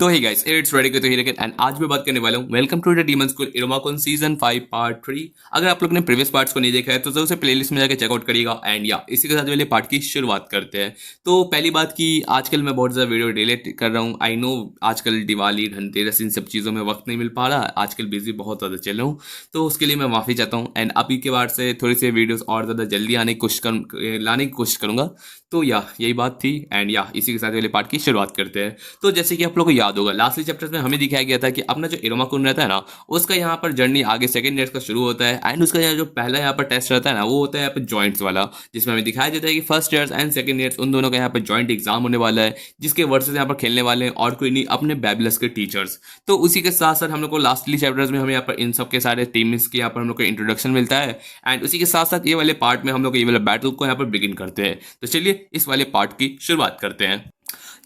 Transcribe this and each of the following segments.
तो hey guys it's ready तो here and आज मैं बात करने वाला हूँ welcome to the demon school Irumakun season 5 part 3। अगर आप लोग ने प्रीवियस पार्ट्स को नहीं देखा है तो जरूर से प्लेलिस्ट में जाकर चेकआउट करिएगा। एंड या इसी के साथ वाले पार्ट की शुरुआत करते हैं। तो पहली बात की आजकल मैं बहुत ज़्यादा वीडियो डिलीट कर रहा हूँ। आई नो आजकल दिवाली धनतेरस इन सब चीज़ों में वक्त नहीं मिल पा रहा। आजकल बिजी बहुत ज़्यादा चल रहा हूँ, तो उसके लिए मैं माफ़ी चाहता हूँ। एंड अभी के बाद से थोड़ी सी वीडियोज़ और ज़्यादा जल्दी लाने की कोशिश करूँगा। तो या यही बात थी। एंड या इसी के साथ वाले पार्ट की शुरुआत करते हैं। तो जैसे कि आप लोगों को याद होगा लास्ट चैप्टर्स में हमें दिखाया गया था कि अपना जो इरोमाकुन रहता है ना उसका यहाँ पर जर्नी आगे सेकंड ईयर का शुरू होता है। एंड उसका जो पहला यहाँ पर टेस्ट रहता है ना वो होता है यहाँ पर जॉइंट्स वाला, जिसमें हमें दिखाया जाता है कि first years and second years उन दोनों का यहाँ पर जॉइंट एग्जाम होने वाला है, जिसके वर्सेस यहाँ पर खेलने वाले हैं और कोई नहीं अपने बैबलस के टीचर्स। तो उसी के साथ साथ हम लोग को लास्टली चैप्टर्स में हमें यहाँ पर इन सब के सारे टीम्स के यहाँ पर हम लोग को इंट्रोडक्शन मिलता है। एंड उसी के साथ साथ ये वाले पार्ट में हम लोग ये वाला बैटल को यहाँ पर बिगिन करते हैं। तो चलिए इस वाले पार्ट की शुरुआत करते हैं।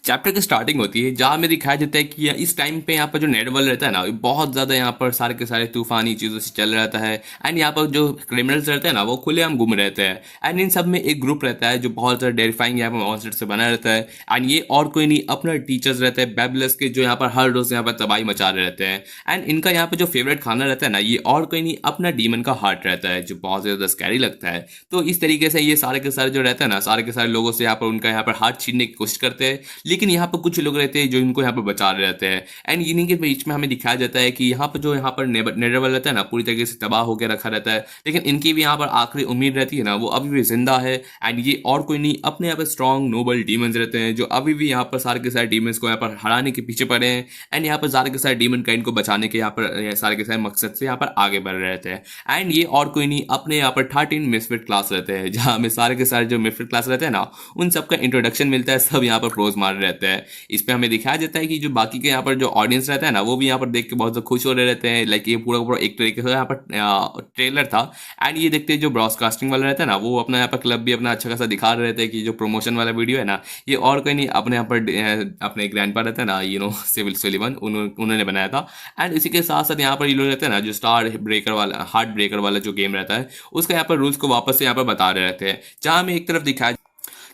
चैप्टर की स्टार्टिंग होती है जहाँ में दिखाया जाता है कि इस टाइम पे यहाँ पर जो नेटवर्ल्ड रहता है ना बहुत ज़्यादा यहाँ पर सारे के सारे तूफानी चीज़ों से चल रहता है। एंड यहाँ पर जो क्रिमिनल्स रहते हैं ना वो खुलेआम घूम रहते हैं। एंड इन सब में एक ग्रुप रहता है जो बहुत ज़्यादा टेरिफाइंग यहाँ पर मॉन्स्टर से बना रहता है। एंड ये और कोई नहीं अपना टीचर्स रहते हैं बैबलस के, जो यहाँ पर हर रोज़ यहाँ पर तबाही मचा रहे रहते हैं। एंड इनका यहाँ पर जो फेवरेट खाना रहता है ना ये और कोई नहीं अपना डीमन का हार्ट रहता है, जो बहुत ज़्यादा स्कैरी लगता है। तो इस तरीके से ये सारे के सारे जो रहता है ना सारे के सारे लोगों से यहाँ पर उनका यहाँ पर हार्ट छीनने की कोशिश करते हैं। लेकिन यहाँ पर कुछ लोग रहते हैं जो इनको यहाँ पर बचा रहे रहते हैं। एंड इन्हीं के बीच में हमें दिखाया जाता है कि यहाँ पर जो यहाँ पर नेटवर्ल्ड रहता है ना पूरी तरीके से तबाह होकर रखा रहता है। लेकिन इनकी भी यहाँ पर आखिरी उम्मीद रहती है ना वो अभी भी जिंदा है। एंड ये और कोई नहीं अपने यहाँ पर स्ट्रॉन्ग नोबल डीमंस रहते हैं जो अभी भी यहाँ पर सारे के सारे डीमंस को यहाँ पर हराने के पीछे पड़े हैं। एंड यहाँ पर सारे के सारे डीमन काइंड को बचाने के यहाँ पर सारे के सारे मकसद से यहाँ पर आगे बढ़ रहे रहते हैं। एंड ये और कोई नहीं अपने यहाँ पर 13 मिसफिट क्लास रहते हैं, जहाँ में सारे के सारे जो मिसफिट क्लास रहते हैं ना उन सबका इंट्रोडक्शन मिलता है। सब यहाँ पर प्रोज मार रहे रहते हैं। इस पर हमें दिखाया जाता है कि जो बाकी के यहाँ पर जो ऑडियंस रहता है ना वो भी यहाँ पर देख के बहुत ज़्यादा खुश हो रहे रहते हैं। लाइक ये पूरा पूरा एक तरीके से यहाँ पर ट्रेलर था। एंड ये देखते हैं जो ब्रॉडकास्टिंग वाला रहता है ना वो अपना यहाँ पर क्लब भी अपना अच्छा खासा दिखा रहे रहते हैं कि जो प्रमोशन वाला वीडियो है ना ये और कोई नहीं अपने यहाँ पर अपने ग्रैंडपा रहता है ना सिविल सुलिवन उन्होंने बनाया था। एंड इसी के साथ साथ यहाँ पर ये लोग रहते हैं ना जो स्टार ब्रेकर वाला हार्ट ब्रेकर वाला जो गेम रहता है उसका यहाँ पर रूल्स को वापस से यहाँ पर बता रहे रहते हैं, जहाँ हमें एक तरफ दिखाया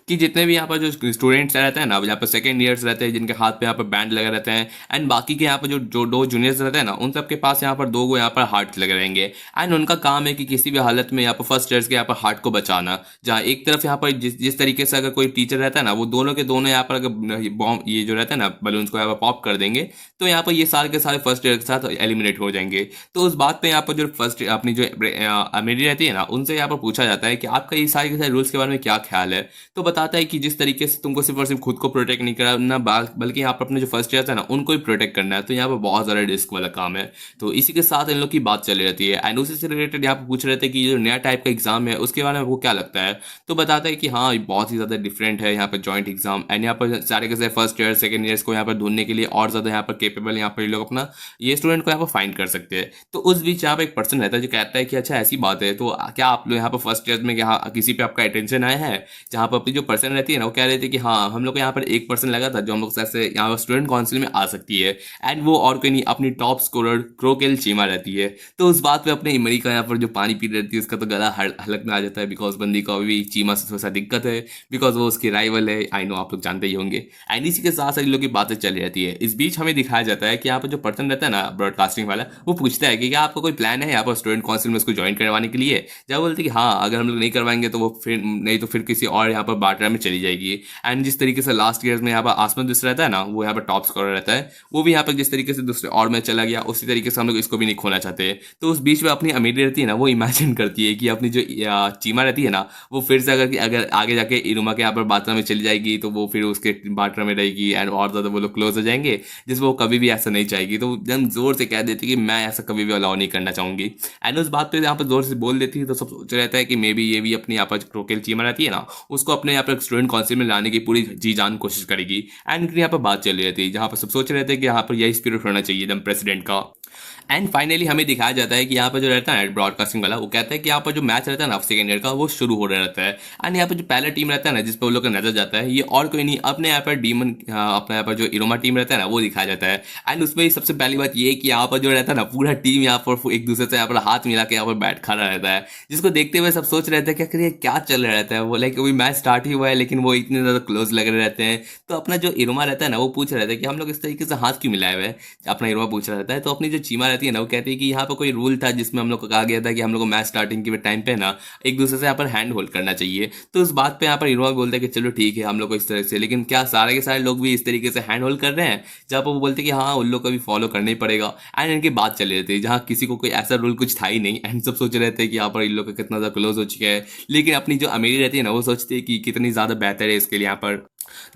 कि जितने भी यहाँ पर जो स्टूडेंट्स रहते हैं ना यहाँ पर सेकंड ईयर्स रहते हैं जिनके हाथ पे यहाँ पर बैंड लगे रहते हैं। एंड बाकी के यहाँ पर जो दो जूनियर्स रहते हैं ना उन सब के पास यहाँ पर दो गो यहाँ पर हार्ट लगे रहेंगे। एंड उनका काम है कि किसी भी हालत में यहाँ पर फर्स्ट ईयर्स के यहाँ पर हार्ट को बचाना। जहाँ एक तरफ यहाँ पर जिस तरीके से अगर कोई टीचर रहता है ना वो दोनों के दोनों यहाँ पर अगर बॉम्ब ये जो रहता है ना बलून्स को यहाँ पर पॉप कर देंगे तो यहाँ पर ये सारे के सारे फर्स्ट ईयर के साथ एलिमिनेट हो जाएंगे। तो उस बात पर यहाँ पर जो फर्स्ट अपनी जो अमेरी रहती है ना उनसे यहाँ पर पूछा जाता है कि आपका ये सारे के सारे रूल्स के बारे में क्या ख्याल है। तो बताता है कि जिस तरीके से तुमको सिर्फ और सिर्फ खुद को प्रोटेक्ट नहीं करना बल्कि यहाँ पर अपने जो फर्स्ट ईयर है ना उनको भी प्रोटेक्ट करना है। तो यहाँ पर बहुत ज़्यादा रिस्क वाला काम है। तो इसी के साथ इन लोग की बात चली रहती है। एंड उसी से रिलेटेड यहाँ पर पूछ रहे थे कि जो नया टाइप का एग्जाम है उसके बारे में वो क्या लगता है। तो बताता है कि हाँ बहुत ही ज़्यादा डिफरेंट है यहाँ पर जॉइंट एग्जाम। एंड यहाँ पर सारे के सारे फर्स्ट ईयर सेकंड ईयर्स को यहाँ पर ढूंढने के लिए और ज़्यादा यहाँ पर केपेबल यहाँ पर लोग अपना ये स्टूडेंट को यहाँ पर फाइंड कर सकते हैं। तो उस बीच यहाँ पर एक पर्सन रहता है जो कहता है कि अच्छा ऐसी बात है तो क्या आप लोग यहाँ पर फर्स्ट ईयर में यहाँ किसी पे आपका अटेंशन आया है। जहाँ पर अपनी जो पर्सन रहती है ना वो कह रहे थे कि हाँ हम लोग को यहाँ पर एक पर्सन लगा था जो हम लोग से यहाँ पर स्टूडेंट काउंसिल में आ सकती है। एंड वो और कोई नहीं अपनी टॉप स्कोरर क्रोकेल चीमा रहती है। तो उस बात पे अपने इमरी का यहाँ पर जो पानी पी रहती है उसका तो गला हलक में आ जाता है बिकॉज बंदी को अभी चीमा से थोड़ा सा दिक्कत है बिकॉज वो उसकी राइवल है। आई नो आप लोग जानते ही होंगे। एंड इसी के साथ साथ लोग की बातें चली रहती है। इस बीच हमें दिखाया जाता है कि यहाँ पर जो पर्सन रहता है ना ब्रॉडकास्टिंग वाला वो पूछता है कि क्या आपका कोई प्लान है यहाँ पर स्टूडेंट काउंसिल में उसको ज्वाइन करवाने के लिए। जब बोलते कि हाँ अगर हम लोग नहीं करवाएंगे तो वो फिर नहीं तो फिर किसी और यहाँ पर बाटरा में चली जाएगी। एंड जिस तरीके से लास्ट ईयर में यहाँ पर आसमान दिस रहता है ना वो यहाँ पर टॉप स्कोरर रहता है वो भी यहाँ पर जिस तरीके से दूसरे और में चला गया उसी तरीके से हम लोग इसको भी नहीं खोना चाहते। तो उस बीच में अपनी अमीरी रहती है ना वो इमेजिन करती है कि अपनी जो चीमा रहती है ना वो फिर से अगर आगे जाके इरुमा के यहाँ पर बात्रा में चली जाएगी तो वो फिर उसके बाटरा में रहेगी। एंड और ज़्यादा वो लोग क्लोज हो जाएंगे जिसमें वो कभी भी ऐसा नहीं चाहेगी। तो एकदम जोर से कह देती कि मैं ऐसा कभी भी अलाउ नहीं करना चाहूँगी। एंड उस बात पर यहाँ पर जोर से बोल देती है तो सब सोच रहता है कि मे बी ये भी अपनी यहाँ पर क्रोकेल चीमा रहती है ना उसको अपने यहाँ पर स्टूडेंट काउंसिल में लाने की पूरी जी जान कोशिश करेगी। एंड यहाँ पर बात चल रही थी जहाँ पर सब सोच रहे थे कि यहाँ पर यही स्पिरिट होना चाहिए एकदम प्रेसिडेंट का। एंड फाइनली हमें दिखाया जाता है कि यहाँ पर जो रहता है ब्रॉडकास्टिंग वाला वो कहता है कि यहाँ पर जो मैच रहता है ना सेकंड ईयर का वो शुरू हो रहा रहता है। एंड यहाँ पर जो पहला टीम रहता है ना जिस पर वो लोग का नजर जाता है ये और कोई नहीं अपने यहाँ पर डीमन अपने यहाँ पर जो इरोमा टीम रहता है ना वो दिखाया जाता है। एंड उसमें सबसे पहली बात ये है कि यहाँ पर जो रहता है ना पूरा टीम यहाँ पर एक दूसरे से यहाँ पर हाथ मिला के यहाँ पर बैठ खड़ा रहता है, जिसको देखते हुए सब सोच रहे थे कि आखिर ये क्या चल रहा रहता है। वो लाइक अभी मैच स्टार्ट ही ही हुआ है, लेकिन वो इतने ज़्यादा क्लोज लग रहे रहते हैं। तो अपना जो इरोमा रहता है ना, वो पूछ रहा था कि हम लोग इस तरीके से हाथ क्यों मिलाए हुए हैं। अपना इरोमा पूछ रहा रहता है, तो अपनी जो चीमा रहती है ना, वो कहती है कि यहाँ पर कोई रूल था जिसमें हम लोग को कहा गया था कि हम लोग को मैच स्टार्टिंग के टाइम पे ना एक दूसरे से यहाँ पर हैंड होल्ड करना चाहिए। तो उस बात पे यहाँ पर इरोमा बोलता है कि चलो ठीक है हम लोग को इस तरह से, लेकिन क्या सारे के सारे लोग भी इस तरीके से हैंड होल्ड कर रहे हैं। जहाँ पर वो बोलते हैं कि हाँ उन लोग को भी फॉलो करना ही पड़ेगा। एंड इनकी बात चल रही थी जहाँ किसी को कोई ऐसा रूल कुछ था ही नहीं, एंड सब सोच रहे थे कि यहाँ पर इन लोग का कितना ज़्यादा क्लोज हो चुका है। लेकिन अपनी जो अमीरी रहती है ना, वो सोचती है कि कितनी ज़्यादा बेहतर है इसके लिए यहाँ पर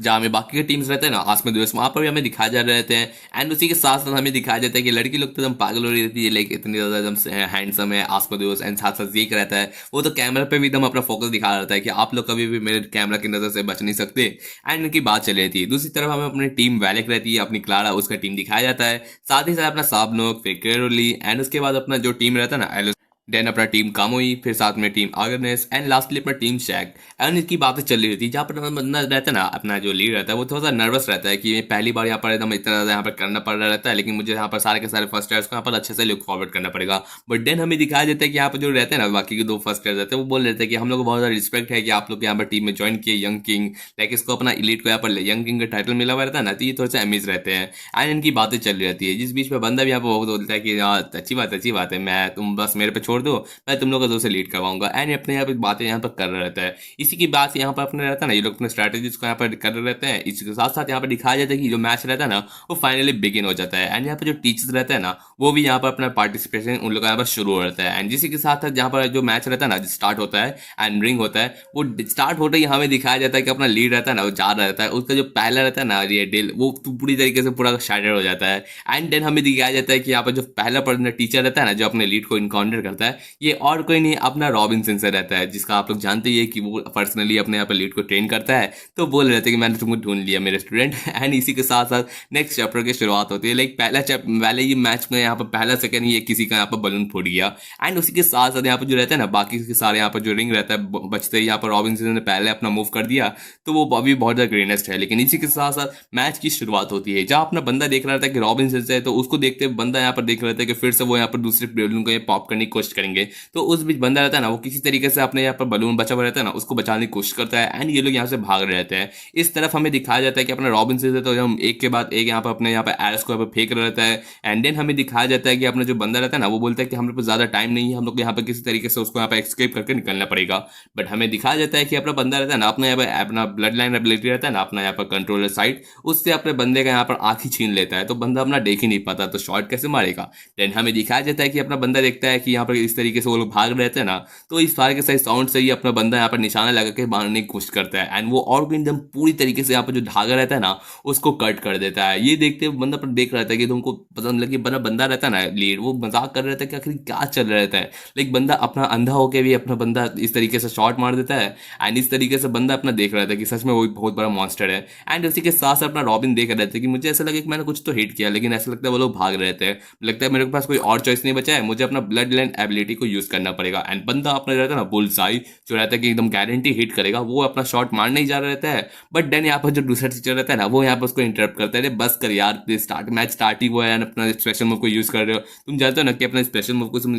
जहाँ में बाकी के टीम्स रहते हैं ना, आसमा दिवस, वहाँ पर भी हमें दिखाया जा रहते हैं। एंड उसी के साथ साथ हमें दिखाया जाता है कि लड़की लोग तो एकदम पागल हो रही रहती है, लाइक इतनी ज़्यादा एकदम हैंडसम है आसमा दिवस। एंड साथ साथ ये रहता है, वो तो कैमरा पे भी एकदम अपना फोकस दिखा रहा है कि आप लोग कभी भी मेरे कैमरा की नज़र से बच नहीं सकते। एंड इनकी बात चल रही थी। दूसरी तरफ हमें अपनी टीम वैलेक रहती है, अपनी क्लारा, उसका टीम दिखाया जाता है। साथ ही साथ अपना साबनोक, फिर केरोली, एंड उसके बाद अपना जो टीम रहता है ना, देन अपना टीम कामोई, फिर साथ में टीम आगरनेस, एंड लास्टली अपना टीम शैक। एंड इनकी बातें चल रही थी, जहाँ पर बंदा रहता है ना, अपना जो लीड रहता है, वो थोड़ा सा नर्वस रहता है कि पहली बार यहाँ पर एकदम इतना ज़्यादा यहाँ पर करना पड़ रहा रहता है, लेकिन मुझे यहाँ पर सारे के सारे फर्स्ट ईयर्स को यहाँ पर अच्छे से लुक फॉरवर्ड करना पड़ेगा। बट देन हमें दिखाया जाता है कि यहाँ पर जो रहते हैं ना बाकी के दो फर्स्ट ईयर रहते हैं, वो बोल रहे थे कि हम लोग को बहुत ज़्यादा रिस्पेक्ट है कि आप लोग यहाँ पर टीम में ज्वाइन किए यंग किंग, लाइक इसको अपना इलीट को यहाँ पर यंग किंग का टाइटल मिला हुआ रहता है ना, तो ये थोड़े से अमीज रहते हैं। एंड इनकी बातें चल रही रहती है, जिस बीच में बंदा भी यहाँ पर बहुत बोलता है कि हाँ अच्छी बात है, मैं तुम बस मेरे पे छोड़ दो, मैं तुम लोग को से लीड करवाऊंगा। एंड अपने यहाँ पे बातें यहाँ पर कर रहा रहता है। इसी की बात यहाँ पर अपने रहता है ना, ये लोग अपने स्ट्रैटेजीज को यहाँ पर कर रहे रहते हैं। इसके साथ साथ यहाँ पर दिखाया जाता है कि जो मैच रहता है ना, वो फाइनली बिगिन हो जाता है। एंड यहाँ पर जो टीचर्स रहते हैं ना, वो भी यहाँ पर अपना पार्टिसिपेशन उन लोग का यहाँ पर शुरू हो जाता है। एंड जिसी के साथ साथ यहाँ पर जो मैच रहता है ना, स्टार्ट होता है एंड रिंग होता है, वो स्टार्ट होते ही हमें दिखाया जाता है कि अपना लीड रहता है ना, वो जा रहा रहता है, उसका जो पहला रहता है ना ये डील, वो पूरी तरीके से पूरा शैटर्ड हो जाता है। एंड देन हमें दिखाया जाता है कि यहाँ पर जो पहला टीचर रहता है ना, जो अपने लीड को इनकाउंटर करता है, ये और कोई नहीं अपना रॉबिन्सन से रहता है, जिसका आप लोग जानते ही है कि वो पर्सनली अपने यहाँ पर लीड को ट्रेन करता है। तो बोल रहे थे कि मैंने तुमको ढूंढ लिया मेरे स्टूडेंट। एंड इसी के साथ साथ नेक्स्ट चैप्टर की शुरुआत होती है। लाइक पहले ही मैच में यहाँ पर पहला सेकंड ही किसी का यहाँ पर बलून फूट गया। एंड उसी के साथ साथ यहाँ पर जो रहता है ना, बाकी के सारे यहाँ पर जो रिंग रहता है बचते ही यहाँ पर रॉबिन्सन ने पहले अपना मूव कर दिया, तो वो अभी बहुत ज़्यादा ग्रेनेस्ट है। लेकिन इसी के साथ साथ मैच की शुरुआत होती है, जहाँ अपना बंदा देख रहा था कि रॉबिन्सन से है, तो उसको देखते बंदा यहाँ पर देख रहा था कि फिर से वो यहाँ पर दूसरे बलून को पॉप करने की कोशिश करेंगे। तो उस बीच बंदा रहता है ना, वो किसी तरीके से अपने यहाँ पर बलून बचा हुआ रहता है ना, उसको बचाने की कोशिश करता है। एंड ये लोग यहाँ से भाग रहे रहते हैं। इस तरफ हमें दिखाया जाता है कि अपना रॉबिन्सन से तो हम एक के बाद एक यहाँ पर अपने यहाँ पर एरस को यहाँ पर फेंक रहा रहता है। एंड देन हमें दिखाया जाता है कि अपना जो बंदा रहता है ना, वो बोलता है कि हम लोग को ज़्यादा टाइम नहीं है, हम लोग यहाँ पर किसी तरीके से उसको यहाँ पर एक्सकेप करके निकलना पड़ेगा। बट हमें दिखाया जाता है कि अपना बंदा रहता है ना, अपना यहाँ पर अपना ब्लड लाइन एबिलिटी रहता है ना, अपना यहाँ पर कंट्रोलर साइड, उससे अपने बंदे का यहाँ पर आँख ही छीन लेता है। तो बंदा अपना देख ही नहीं पाता, तो शॉट कैसे मारेगा। देन हमें दिखाया जाता है कि अपना बंदा देखता है कि यहाँ पर इस तरीके से वो लोग भाग रहते हैं ना, तो इस सारे के सारे साउंड से ही अपना बंदा यहाँ पर निशाना लगा के मारने की कोशिश करता है। एंड वो और भी एकदम पूरी तरीके से यहाँ पर जो धागा रहता है ना, उसको कट कर देता है। ये देखते हुए बंदा पर देख रहा था कि तुमको पसंद लगी, बंदा रहता है ना लीड, वो मजाक कर रहा था कि आखिर क्या चल रहा रहता है। लेकिन बंदा अपना अंधा होकर भी अपना बंदा इस तरीके से शॉट मार देता है। एंड इस तरीके से बंदा अपना देख रहा था कि सच में वो बहुत बड़ा मॉन्स्टर है। एंड उसी के साथ साथ अपना रॉबिन देख रहे थे कि मुझे ऐसा लगे कि मैंने कुछ तो हिट किया, लेकिन ऐसा लगता है वो लोग भाग रहे थे। लगता है मेरे पास कोई और चॉइस नहीं बचा है, मुझे अपना ब्लड लाइन एबिलिटी को यूज करना पड़ेगा। एंड बंदा अपना रहता है ना बुलसाई, जो रहता है कि एकदम गारंटी हिट करेगा, वो अपना शॉट मारने ही जा रहा रहता है। बट देन यहाँ पर जो दूसरा टीचर रहता है ना, वो यहाँ पर उसको इंटरप्ट करता है, बस कर यार, मैच स्टार्ट ही हुआ है, अपना स्पेशल मूव को यूज कर रहे हो। तुम जानते हो ना कि अपना स्पेशल मूव को तुम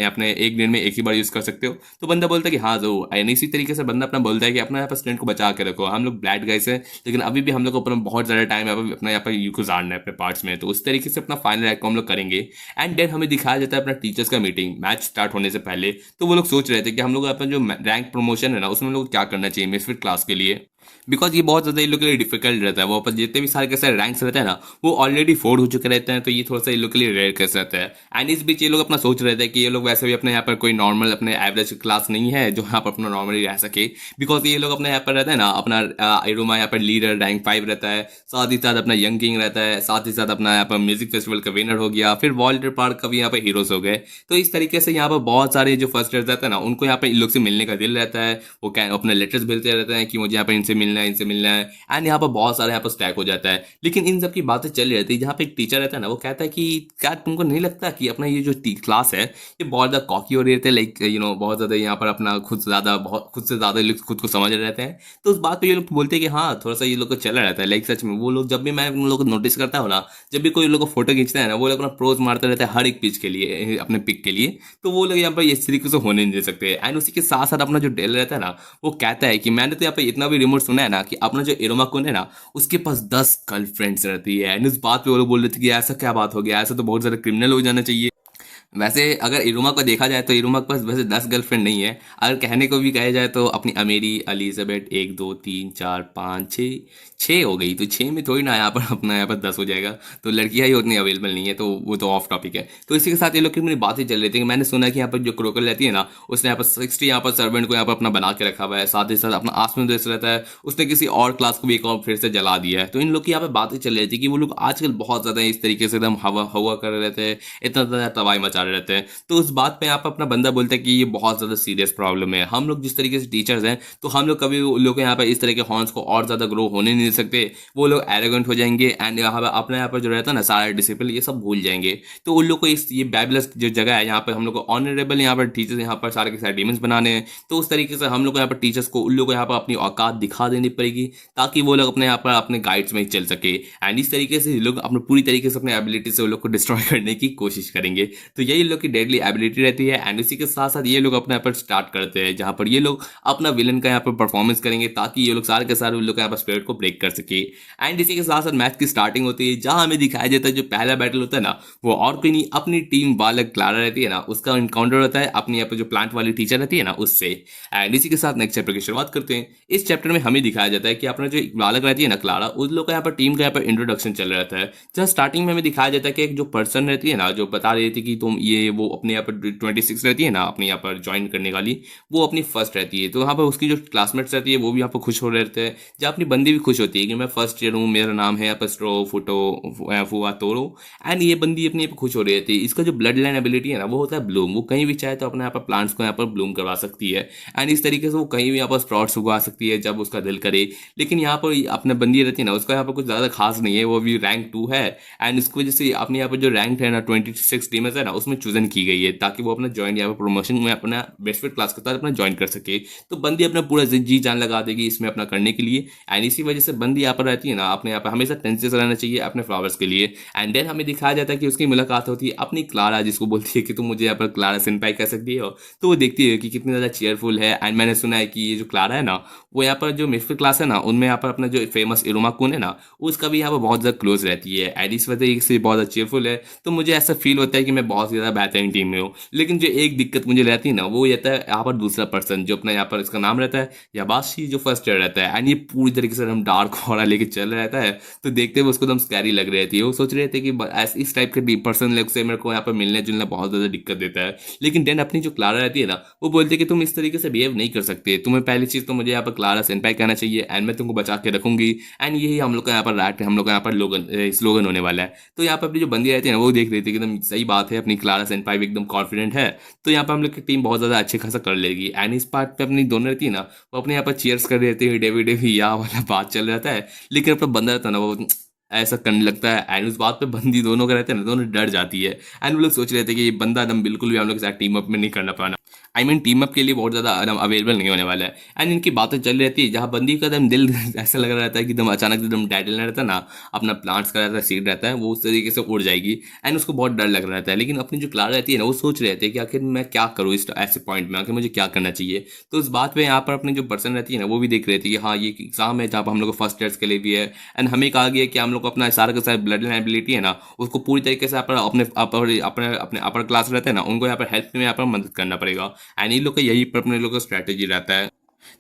अपने एक दिन में एक ही बार यूज कर सकते हो। तो बंदा बोलता है कि हाँ जो इसी तरीके से बंदा अपना बोलता है कि अपना यहाँ पर स्टूडेंट को बचा के रखो, हम लोग ब्लैड गाइस है, लेकिन अभी भी हम लोग को अपना बहुत ज़्यादा टाइम अपना यहाँ पर यू को जानना है अपने पार्ट्स में। तो उस तरीके से अपना फाइनल रैंक को हम लोग करेंगे। एंड देन हमें दिखाया जाता है अपना टीचर्स का मीटिंग मैच स्टार्ट होने से पहले। तो वो लोग सोच रहे थे कि हम लोग अपना जो रैंक प्रमोशन है ना, उसमें हम लोग क्या करना चाहिए मिसफिट क्लास के लिए, बिकॉज ये बहुत ज़्यादा इन लोग के लिए डिफिकल्ट रहता है। वो पर जितने भी सारे के सारे रैंक्स रहते हैं ना, वो ऑलरेडी 4 हो चुके रहते हैं, तो ये थोड़ा सा इन लोग के लिए रेयर केस रहता है। एंड इस बीच ये लोग अपना सोच रहे थे कि ये लोग वैसे भी अपने यहाँ पर कोई नॉर्मल अपने एवरेज क्लास नहीं है जो यहाँ पर अपना नॉर्मली रह सके, बिकॉज ये लोग अपने यहाँ पर रहते हैं ना, अपना इरोमा यहाँ पर लीडर रैंक 5 रहता है, साथ ही साथ अपना यंग किंग रहता है, साथ ही साथ अपना यहाँ पर म्यूजिक फेस्टिवल का विनर हो गया, फिर वॉल्टर पार्क का भी यहाँ पर हीरोज हो गए। तो इस तरीके से यहाँ पर बहुत सारे जो फर्स्ट ईयर रहते हैं ना, उनको यहाँ पर इन लोग से मिलने का दिल रहता है। वो क्या अपने लेटर्स भेजते रहते हैं कि मुझे यहाँ पर इनसे इनसे मिलना है, इनसे मिलना है, एंड यहाँ पर बहुत सारे यहाँ पर स्टैक हो जाता है। लेकिन इन सब की बातें चल रही रहती है, जहाँ पे एक टीचर रहता है ना, वो कहता है कि क्या तुमको नहीं लगता कि अपना ये जो क्लास है ये बहुत ज़्यादा कॉकी हो रही रहते हैं, लाइक बहुत ज़्यादा यहाँ पर अपना खुद से ज़्यादा लोग खुद को समझ रहे रहते हैं। तो उस बात पे ये लोग बोलते हैं कि हाँ, थोड़ा सा ये लोग को चला रहता है, लाइक सच में वो लोग, जब भी मैं उन लोगों को नोटिस करता हूँ ना, जब भी कोई लोग को फोटो खींचता है ना, वो लोग अपना प्रोज मारते रहते हैं हर एक पिच के लिए, अपने पिक के लिए। तो वो लोग यहाँ पर इस तरीके से होने नहीं दे सकते। एंड उसी के साथ साथ अपना जो डेल रहता है ना, वो कहता है कि मैंने तो यहाँ पे इतना भी रिमोट सुना है ना कि अपना जो इरोमा कुन है ना, उसके पास 10 गर्लफ्रेंड्स रहती है। एंड उस बात पे वो लोग बोल रहे थे कि ऐसा क्या बात हो गया, ऐसा तो बहुत ज़्यादा क्रिमिनल हो जाना चाहिए। वैसे अगर इरुमा को देखा जाए तो इरुमा के पास वैसे 10 गर्लफ्रेंड नहीं है। अगर कहने को भी कहा जाए तो अपनी अमेरी, एलिजाबेथ, 1 2 3 4 5 6 हो गई, तो 6 में थोड़ी ना यहाँ पर अपना यहाँ पर 10 हो जाएगा। तो लड़कियाँ ही उतनी अवेलेबल नहीं है, तो वो तो ऑफ टॉपिक है। तो इसी के साथ ये लोग की मेरी बातें चल रही थी कि मैंने सुना कि यहाँ पर जो क्रोकल रहती है ना, उसने यहाँ पर 60 यहाँ पर सर्वेंट को यहाँ पर अपना बना के रखा हुआ है, साथ ही साथ अपना आसमान देश रहता है, उसने किसी और क्लास को भी एक और फिर से जला दिया है। तो इन लोग की यहाँ पे बातें चल रही थी कि वो लोग आजकल बहुत ज़्यादा इस तरीके से एकदम हवा हवा कर रहे रहते हैं, इतना ज़्यादा तबाही मचा रहे रहते हैं। तो उस बात पे आप अपना बंदा बोलता है कि ये बहुत ज़्यादा सीरियस प्रॉब्लम है। हम लोग जिस तरीके से टीचर्स हैं, तो हम लोग कभी उन लोग यहाँ पर इस तरह के हॉर्न्स को और ज़्यादा ग्रो होने नहीं दे सकते। वो लोग एरोगेंट हो जाएंगे एंड यहाँ पर अपने यहाँ पर जो रहता है ना सारा डिसिप्लिन, ये सब भूल जाएंगे। तो उन लोग को इस ये बैबलस जो जगह है, यहाँ पर हम लोग को ऑनरेबल यहाँ पर टीचर्स यहाँ पर सारे के सारे डीमंस बनाने हैं। तो उस तरीके से हम लोग को यहाँ पर टीचर्स को, उन लोग को यहाँ पर अपनी औकात दिखा देनी पड़ेगी, ताकि वो लोग अपने यहाँ पर अपने गाइड्स में ही चल सके। एंड इस तरीके से लोग अपने पूरी तरीके से अपने एबिलिटी से उन लोग को डिस्ट्रॉय करने की कोशिश करेंगे। तो यही लोग की डेडली एबिलिटी रहती है। एंड इसी के साथ साथ ये लोग अपने यहाँ पर स्टार्ट करते हैं, जहाँ पर ये लोग अपना विलन का यहाँ पर परफॉर्मेंस करेंगे, ताकि ये लोग सारे के सारे उन लोग का यहाँ पर स्पिरिट को ब्रेक कर सके। एंड इसी के साथ साथ मैच की स्टार्टिंग होती है, जहाँ हमें दिखाया जाता है जो पहला बैटल होता है ना, वो और कोई नहीं, अपनी टीम बालक क्लारा रहती है ना, उसका इनकाउंटर होता है अपनी यहाँ पर जो प्लांट वाली टीचर रहती है ना, उससे। एंड इसी के साथ नेक्स्ट चैप्टर की शुरुआत करते हैं। इस चैप्टर में हमें दिखाया जाता है कि अपना जो बालक रहती है ना क्लारा, उस लोग का यहाँ पर टीम का यहाँ पर इंट्रोडक्शन चल रहा था। जहाँ स्टार्टिंग में हमें दिखाया जाता है कि एक जो पर्सन रहती है ना, जो बता रही थी कि तुम ये वो अपने यहाँ पर 26 रहती है ना अपने यहाँ पर ज्वाइन करने वाली, वो अपनी फर्स्ट रहती है। तो यहाँ पर उसकी जो क्लासमेट्स रहती है वो भी यहाँ पर खुश हो रहे रहते हैं, जहाँ अपनी बंदी भी खुश होती है कि मैं फर्स्ट ईयर हूँ, मेरा नाम है यहाँ पर स्ट्रो फुटो फुआ तोरो। एंड ये बंदी अपनी यहाँ पर खुश हो रही थी। इसका जो ब्लड लाइन एबिलिटी है ना, वो होता है ब्लूम। वो कहीं भी चाहे तो अपने यहाँ पर प्लांट्स को यहाँ पर ब्लूम करवा सकती है। एंड इस तरीके से वो कहीं भी यहाँ पर स्प्रॉट्स उगा सकती है जब उसका दिल करे। लेकिन यहाँ पर अपने बंदी रहती है ना, उसका यहाँ पर कुछ ज़्यादा खास नहीं है, वो भी रैंक 2 है। एंड इसकी वजह से अपने यहाँ पर जो रैंक है ना 26 टीम्स है ना, उसमें चूजन की गई है, ताकि वो अपना ज्वाइन यहाँ पर प्रमोशन में अपना बेस्ट फिट क्लास के साथ अपना ज्वाइन कर सके। तो बंदी अपना पूरा जी जान लगा देगी इसमें अपना करने के लिए। एंड इसी वजह से बंदी यहाँ पर रहती है ना, अपने यहाँ पर हमेशा टेंशन से रहना चाहिए अपने फ्लावर्स के लिए। एंड देन हमें दिखाया जाता है कि उसकी मुलाकात होती है अपनी क्लारा, जिसको बोलती है कि तुम मुझे यहाँ पर क्लारा सेनपाई कह सकती हो। तो वो देखती है कि कितनी ज़्यादा चेयरफुल है। एंड मैंने सुना है कि ये जो क्लारा है ना, वो यहाँ पर जो मिसफिट क्लास है ना, उनमें यहाँ पर अपना जो फेमस इरोमा कुन है ना, उसका भी यहाँ पर बहुत ज़्यादा क्लोज रहती है। एंड इस वजह से बहुत ज़्यादा चेयरफुल है। तो मुझे ऐसा फील होता है कि मैं बहुत ज़्यादा बेहतरीन टीम में हूँ। लेकिन जो एक दिक्कत मुझे रहती है ना, वो रहता है यहाँ पर दूसरा पर्सन, जो अपना यहाँ पर इसका नाम रहता है याबाशी, जो फर्स्ट ईयर रहता है। एंड ये पूरी तरीके से हम डार्क हॉरर लेके चल रहा रहता है। तो देखते हुए उसको एकदम स्कैरी लग रही थी। वो सोच रहे थे कि इस टाइप के पर्सन लोग से मेरे को यहाँ पर मिलने जुलना बहुत ज़्यादा दिक्कत देता है। लेकिन देन अपनी जो क्लारा रहती है ना, वो बोलती है कि तुम इस तरीके से बिहेव नहीं कर सकते, तुम्हें पहली चीज़ तो मुझे यहाँ पर क्लारा सेनपाई कहना चाहिए, एंड मैं तुमको बचा के रखूंगी। एंड यही हम लोग का यहाँ पर रैट, हम लोग का यहाँ पर स्लोगन होने वाला है। तो यहाँ पर अपनी जो बंदी रहती है ना, वो देख रही थी कि एकदम सही बात है, अपनी क्लारा सेनपाई भी एकदम कॉन्फिडेंट है। तो यहाँ पर हम लोग की टीम बहुत ज़्यादा अच्छे खासा कर लेगी। एंड इस पार्ट पे अपनी दोनों रहती है ना, वो अपने यहाँ पर चीयर्स कर रही रहती है, डेवी डेवी या वाला बात चल रहा है। लेकिन अपना बंदा रहता है ना, वो ऐसा करने लगता है। एंड उस बात पे बंदी दोनों का रहते हैं ना, दोनों डर जाती है। एंड वो लोग सोच रहे थे कि ये बंदा एकदम बिल्कुल भी हम लोग के साथ टीम अप में नहीं करना पाना, आई मीन टीम अप के लिए बहुत ज़्यादा अवेलेबल नहीं होने वाला है। एंड इनकी बातें चल रहती है, जहाँ बंदी का एकदम दिल ऐसा लग रहा रहता है कि एकदम अचानक एकदम टाइटल रहता है ना, अपना प्लांट्स का रहता है, सीड रहता है, वो उस तरीके से उड़ जाएगी। एंड उसको बहुत डर लग रहा रहता है। लेकिन अपनी जो क्लारा रहती है ना, वो सोच रहे थे कि आखिर मैं क्या करूँ इस ऐसे पॉइंट में, आखिर मुझे क्या करना चाहिए। तो उस बात पर यहाँ पर अपनी जो पर्सन रहती है ना, वो भी देख रहे थे कि हाँ, ये एग्जाम है जहाँ पर हम लोग को फर्स्ट ईयर्स के लिए भी है। एंड हमें कहा गया कि हम लोग को अपना सारा का सारा ब्लड लाइन एबिलिटी है ना, उसको पूरी तरीके से अपने अपर क्लास रहते हैं ना, उनको यहाँ पर हेल्प में यहाँ पर मदद करना पड़ेगा। एंड इन लोग का यही पर अपने लोग का स्ट्रैटेजी रहता है।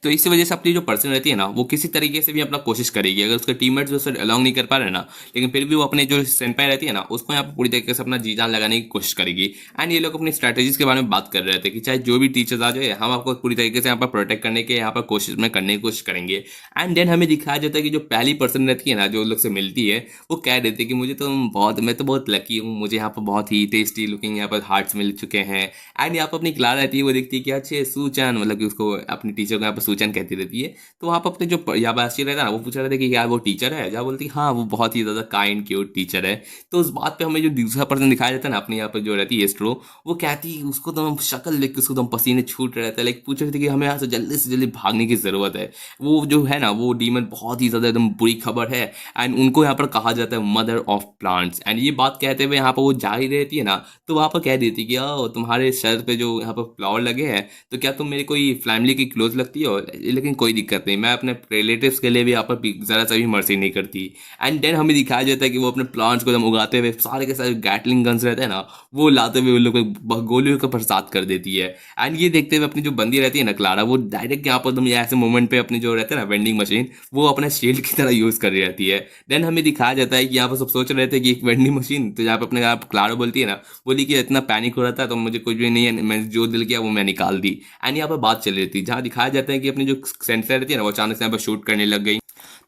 तो इसी वजह से अपनी जो पर्सन रहती है ना, वो किसी तरीके से भी अपना कोशिश करेगी। अगर उसके टीममेट्स उससे अलाउ नहीं कर पा रहे ना, लेकिन फिर भी वो अपने जो सेनपाई रहती है ना, उसको यहाँ पर पूरी तरीके से अपना जी जान लगाने की कोशिश करेगी। एंड ये लोग अपनी स्ट्रैटेजीज के बारे में बात कर रहे थे कि चाहे जो भी टीचर्स आ जाए, हम आपको पूरी तरीके से यहाँ पर प्रोटेक्ट करने के यहाँ पर कोशिश में करने की कोशिश करेंगे। एंड देन हमें दिखाया जाता है कि जो पहली पर्सन रहती है ना, जो लोग से मिलती है, वो कह देती है कि मैं तो बहुत लकी हूँ, मुझे यहाँ पर बहुत ही टेस्टी लुकिंग यहाँ पर हार्ट्स मिल चुके हैं। एंड यहाँ पर अपनी क्लास रहती है, वो देखती है कि अच्छे सूचान, मतलब कि उसको अपनी टीचर को यहाँ यहाँ पर सूचन कहती रहती है। तो वहाँ पर अपने जो याबाशी रहता है ना, वो पूछ रहे थे कि यार वो टीचर है, जहाँ बोलती है हाँ वो बहुत ही ज़्यादा काइंड क्यूट टीचर है। तो उस बात पे हमें जो दूसरा पर्सन दिखाया जाता है ना, अपने यहाँ पर जो रहती है स्ट्रो, वो कहती है उसको तो हम शक्ल देख के उसको तो हम पसीने छूट रहे थे, लाइक पूछ रहे थे कि हमें यहाँ से जल्दी भागने की ज़रूरत है। वो जो है ना वो डीमन बहुत ही ज़्यादा एकदम बुरी खबर है, एंड उनको यहाँ पर कहा जाता है मदर ऑफ प्लांट्स। एंड ये बात कहते हुए यहाँ पर वो जा ही रहती है ना, तो वहाँ पर कह देती है कि तुम्हारे सर पे जो यहाँ पर फ्लावर लगे हैं, तो क्या तुम मेरी कोई फैमिली की क्लोज लगती हो, लेकिन कोई दिक्कत नहीं, मैं अपने रिलेटिव्स के लिए भी यहाँ पर ज़रा सा भी मर्जी नहीं करती। एंड देन हमें दिखाया जाता है कि वो अपने प्लांट्स को एकदम उगाते हुए सारे के सारे गैटलिंग गन्स रहते हैं ना, वो लाते हुए उन लोग को गोलियों का बरसात कर देती है। एंड ये देखते हुए अपनी जो बंदी रहती है ना क्लारा, वो डायरेक्ट यहाँ पर तुम ये ऐसे मोमेंट पे अपनी जो रहता है ना वेंडिंग मशीन, वो अपना शील्ड की तरह यूज़ कर रही रहती है। देन हमें दिखाया जाता है कि यहाँ पर सब सोच रहे थे कि एक वेंडिंग मशीन, तो यहाँ पर अपने आप क्लारा बोलती है ना, बोली कि इतना पैनिक हो रहा था तो मुझे कुछ भी नहीं है, मैं जो दिल किया वो मैं निकाल दी। एंड यहाँ पर बात चल रही थी जहाँ दिखाया जाता है कि अपनी जो सेंसर रहती है ना, वो अचानक से यहाँ पर शूट करने लग गई।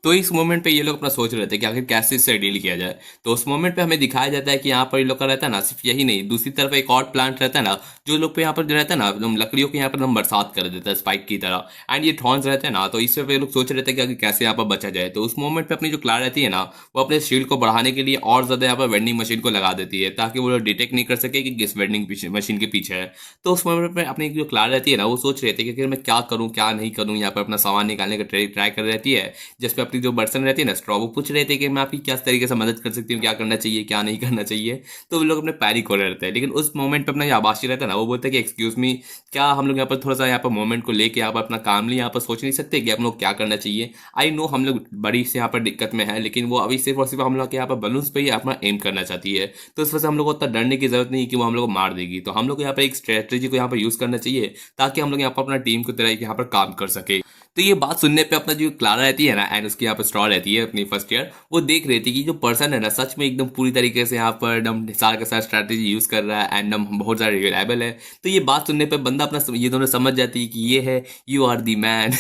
तो इस मोमेंट पे ये लोग अपना सोच रहे थे कि आखिर कैसे इससे डील किया जाए। तो उस मोमेंट पे हमें दिखाया जाता है कि यहाँ पर ये लोग का रहता है ना, सिर्फ यही नहीं, दूसरी तरफ एक और प्लांट रहता है ना, जो लोग पे यहाँ पर जो रहता है ना एकदम लकड़ियों के यहाँ पर एकदम बरसात कर देता है स्पाइक की तरह। एंड ये थॉर्न्स रहते हैं ना, तो इससे ये लोग सोच रहे थे कि आखिर कैसे यहाँ पर बचा जाए। तो उस मोमेंट पे अपनी जो क्लार रहती है ना, वो अपने शील्ड को बढ़ाने के लिए और ज़्यादा यहाँ पर वेंडिंग मशीन को लगा देती है, ताकि वो लोग डिटेक्ट नहीं कर सके कि किस वेंडिंग मशीन के पीछे है। तो उस मोमेंट पे अपनी जो क्लार रहती है ना, वो सोच रहे थे कि आखिर मैं क्या करूँ क्या नहीं करूँ, यहाँ पर अपना सामान निकालने का ट्राई कर रहती है। जिसपे अपनी जो पर्सन रहती है ना स्ट्रॉ, वो पूछ रहे थे कि मैं आपकी क्या तरीके से मदद कर सकती हूँ, क्या करना चाहिए क्या नहीं करना चाहिए। तो वो लोग अपने पैनिक हो रहे रहते हैं, लेकिन उस मोमेंट पे अपना याबाशी रहता है ना, वो बोलते हैं कि एक्सक्यूज मी, क्या हम लोग यहाँ पर थोड़ा सा यहाँ पर मोमेंट को लेके यहाँ पर अपना काम लिए यहाँ पर सोच नहीं सकते कि हम लोग क्या करना चाहिए। आई नो हम लोग बड़ी से यहाँ पर दिक्कत में है, लेकिन वो अभी सिर्फ और सिर्फ हम लोग के यहाँ पर बलून्स पे ही अपना एम करना चाहती है। तो इस वजह से हम लोग को उतना डरने की जरूरत नहीं है कि वो हम लोग को मार देगी। तो हम लोग को यहाँ पर एक स्ट्रेटेजी को यहाँ पर यूज़ करना चाहिए, ताकि हम लोग यहाँ पर अपना टीम की तरह यहाँ पर काम कर सके। तो ये बात सुनने पे अपना जो क्लारा रहती है ना, एंड उसकी यहाँ पर स्ट्रॉ रहती है अपनी फर्स्ट ईयर, वो देख रही थी कि जो पर्सन है ना सच में एकदम पूरी तरीके से यहाँ पर एकदम सारा का सारा स्ट्रैटेजी यूज़ कर रहा है, एंड एकदम बहुत ज़्यादा रिलायबल है। तो ये बात सुनने पे बंदा अपना ये दोनों समझ जाती है कि ये है यू आर दी मैन।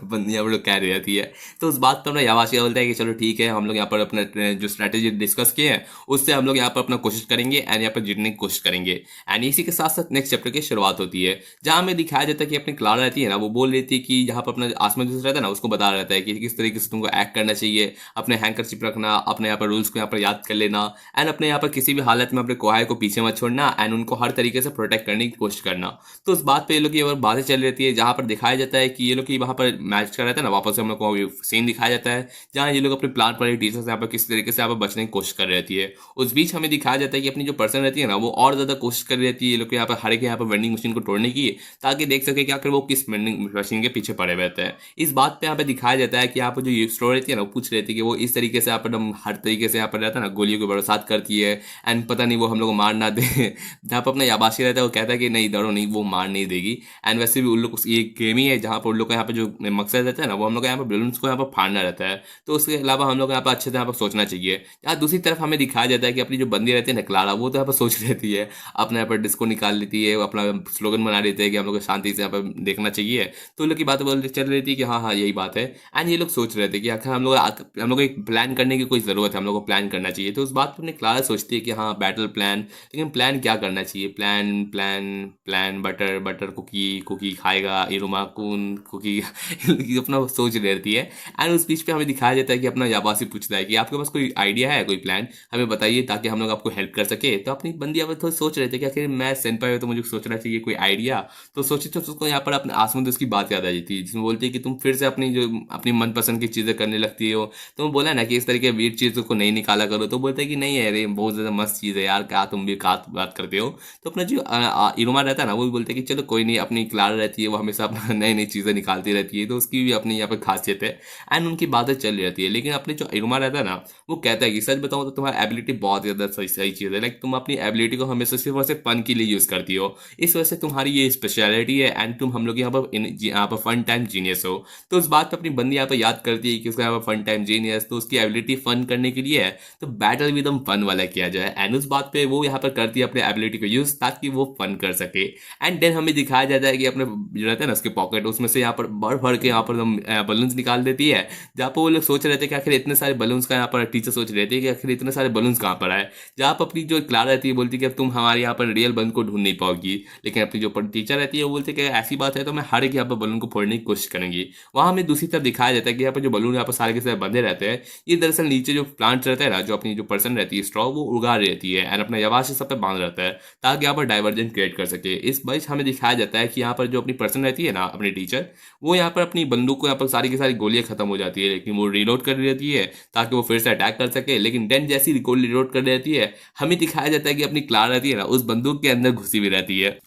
बंदी हम लोग कह रही रहती है। तो उस बात पर अपना यावाशी बोलता है कि चलो ठीक है, हम लोग यहाँ पर अपना जो स्ट्रैटेजी डिस्कस किए हैं उससे हम लोग यहाँ पर अपना कोशिश करेंगे, एंड यहाँ पर जीतने की कोशिश करेंगे। एंड इसी के साथ साथ नेक्स्ट चैप्टर की शुरुआत होती है, जहाँ हमें दिखाया जाता है कि अपनी क्लारा रहती है ना, वो बोल रही थी कि यहाँ पर अपना आसमान जो रहता है ना, उसको बता रहता है कि किस तरीके से तुमको एक्ट करना चाहिए, अपने हैंकरशिप रखना, अपने यहाँ पर रूल्स को यहाँ पर याद कर लेना, एंड अपने यहाँ पर किसी भी हालत में अपने कोहाय को पीछे मत छोड़ना, एंड उनको हर तरीके से प्रोटेक्ट करने की कोशिश करना। तो उस बात पे ये लोग की बातें चल रही है, जहाँ पर दिखाया जाता है कि ये लोग की वहाँ पर मैच कर रहता है ना, वापस से हम लोग को सीन दिखाया जाता है जहाँ ये लोग अपने प्लान पर टीचर से यहाँ पर किस तरीके से यहाँ पर बचने की कोशिश कर रहती है। उस बीच हमें दिखाया जाता है कि अपनी जो पर्सन रहती है ना, वो और ज़्यादा कोशिश कर रहती है ये लोग यहाँ पर हर एक यहाँ पर वेंडिंग मशीन को तोड़ने की, ताकि देख सके कि आखिर वो किस वेंडिंग मशीन के पीछे पड़े रहते हैं। इस बात पे यहाँ पे दिखाया जाता है कि यहाँ पर जो स्टोर रहती है ना, वो पूछ रही थी कि वो इस तरीके से यहाँ पर हर तरीके से यहाँ पर रहता है ना, गोलियों की बरसात करती है, एंड पता नहीं वो हम लोग को मार ना दे। जहाँ पर अपना याबाशी रहता है वो कहता है कि नहीं डरो नहीं, वो मार नहीं देगी। एंड वैसे भी उन लोग ये गेम ही है जहाँ पर उन लोग का यहाँ पर जो मकसद रहता है ना, वो हम लोग यहाँ पर बैलून्स को यहाँ पर फाड़ना रहता है। तो उसके अलावा हम लोग यहाँ पर अच्छे से यहाँ पर सोचना चाहिए। यहाँ दूसरी तरफ हमें दिखाया जाता है कि अपनी जो बंदी रहती है ना क्लारा, वो तो यहाँ पर सोच रहती है, अपने यहाँ पर डिस्को निकाल लेती है, अपना स्लोगन बना लेते हैं कि हम लोग को शांति से यहाँ पर देखना चाहिए। तो उन लोग की बात बोल चल रही थी कि हाँ हाँ यही बात है। एंड ये लोग सोच रहे थे कि आखिर हम लोग को एक प्लान करने की कोई ज़रूरत है, हम लोग को प्लान करना चाहिए। तो उस बात पर अपने क्लारा सोचती है कि हाँ बैटल प्लान, लेकिन प्लान क्या करना चाहिए, plan plan plan butter butter cookie खाएगा इरुमा कून कुकी। अपना सोच रहती है। एंड उस बीच पे हमें दिखाया जाता है कि अपना याबासी पूछता है कि आपके पास कोई आइडिया है, कोई प्लान हमें बताइए ताकि हम लोग आपको हेल्प कर सके। तो अपनी बंदी अब थोड़ी सोच रहे थे कि आखिर मैं सेनपाई हूँ तो मुझे सोचना चाहिए कोई आइडिया। तो सोची तो उसको यहाँ पर अपने आसमान दोस्त की बात याद आ जाती है, जिसमें बोलती है कि तुम फिर से अपनी मनपसंद की चीज़ें करने लगती हो। तो बोला ना कि इस तरीके वीर चीज़ों को नहीं निकाला करो। तो बोलते हैं कि नहीं अरे बहुत ज़्यादा मस्त चीज़ है यार, क्या तुम भी बात करते हो। तो अपना जो इरुमा रहता है ना, वो भी बोलते हैं कि चलो कोई नहीं, अपनी क्लारा रहती है वो हमेशा अपना नई नई चीज़ें निकालती रहती है, तो उसकी भी अपनी यहाँ पर खासियत है। एंड उनकी बातें चल रही रहती है। लेकिन अपने जो इरुमा रहता है ना, वो कहता है कि सच बताऊँ तो तुम्हारा एबिलिटी बहुत ज़्यादा सही चीज़ है, लाइक तुम अपनी एबिलिटी को हमेशा सिर्फ और सिर्फ फन के लिए यूज़ करती हो, इस वजह से तुम्हारी ये स्पेशलिटी है, एंड तुम हम लोग यहाँ पर फन टाइम जीनियस हो। तो उस बात पर अपनी बंदी यहाँ पर याद करती है कि उसका यहाँ पर फन टाइम जीनियस, तो उसकी एबिलिटी फन करने के लिए है, तो बैटल भी एकदम फन वाला किया जाए। एंड उस बात पे वो यहाँ पर करती है अपने एबिलिटी को यूज़, ताकि वो फन कर सके। एंड देन हमें दिखाया जाता है कि अपने जो रहता है ना उसके पॉकेट, उसमें से यहाँ पर भर भर के यहाँ पर बलून्स निकाल देती है, जहाँ पर वो लोग सोच रहे थे कि आखिर इतने सारे बलून्स का, यहाँ पर टीचर सोच रहे थे कि आखिर इतने सारे बलून्स कहाँ पर आए। जहाँ पर अपनी जो क्लारा रहती है बोलती है कि अब तुम हमारे यहाँ पर रियल बलून को ढूंढ नहीं पाओगी, लेकिन अपनी जो टीचर रहती है वो बोलती है कि ऐसी बात है तो मैं हर एक यहाँ पर बलून को फोड़ने की कोशिश करेंगे। बनेंगी। वहाँ हमें दूसरी तरफ दिखाया जाता है कि यहाँ पर जो बलून यहाँ पर सारे के सारे बंधे रहते हैं, ये दरअसल नीचे जो प्लांट्स रहता है ना, जो अपनी जो पर्सन रहती है स्ट्रॉ, वो उगा रहती है एंड अपना यवाश सब पे बांध रहता है ताकि यहाँ पर डाइवर्जन क्रिएट कर सके। इस बीच हमें दिखाया जाता है कि यहाँ पर जो अपनी पर्सन रहती है ना, अपनी टीचर, वो यहाँ पर अपनी बंदूक को यहाँ पर सारी की सारी गोलियां खत्म हो जाती है, लेकिन वो रीलोड कर रहती है ताकि वो फिर से अटैक कर सके। लेकिन देन जैसी गोली रीलोड कर रहती है, हमें दिखाया जाता है कि अपनी क्लारा रहती है ना, उस बंदूक के अंदर घुसी हुई रहती है।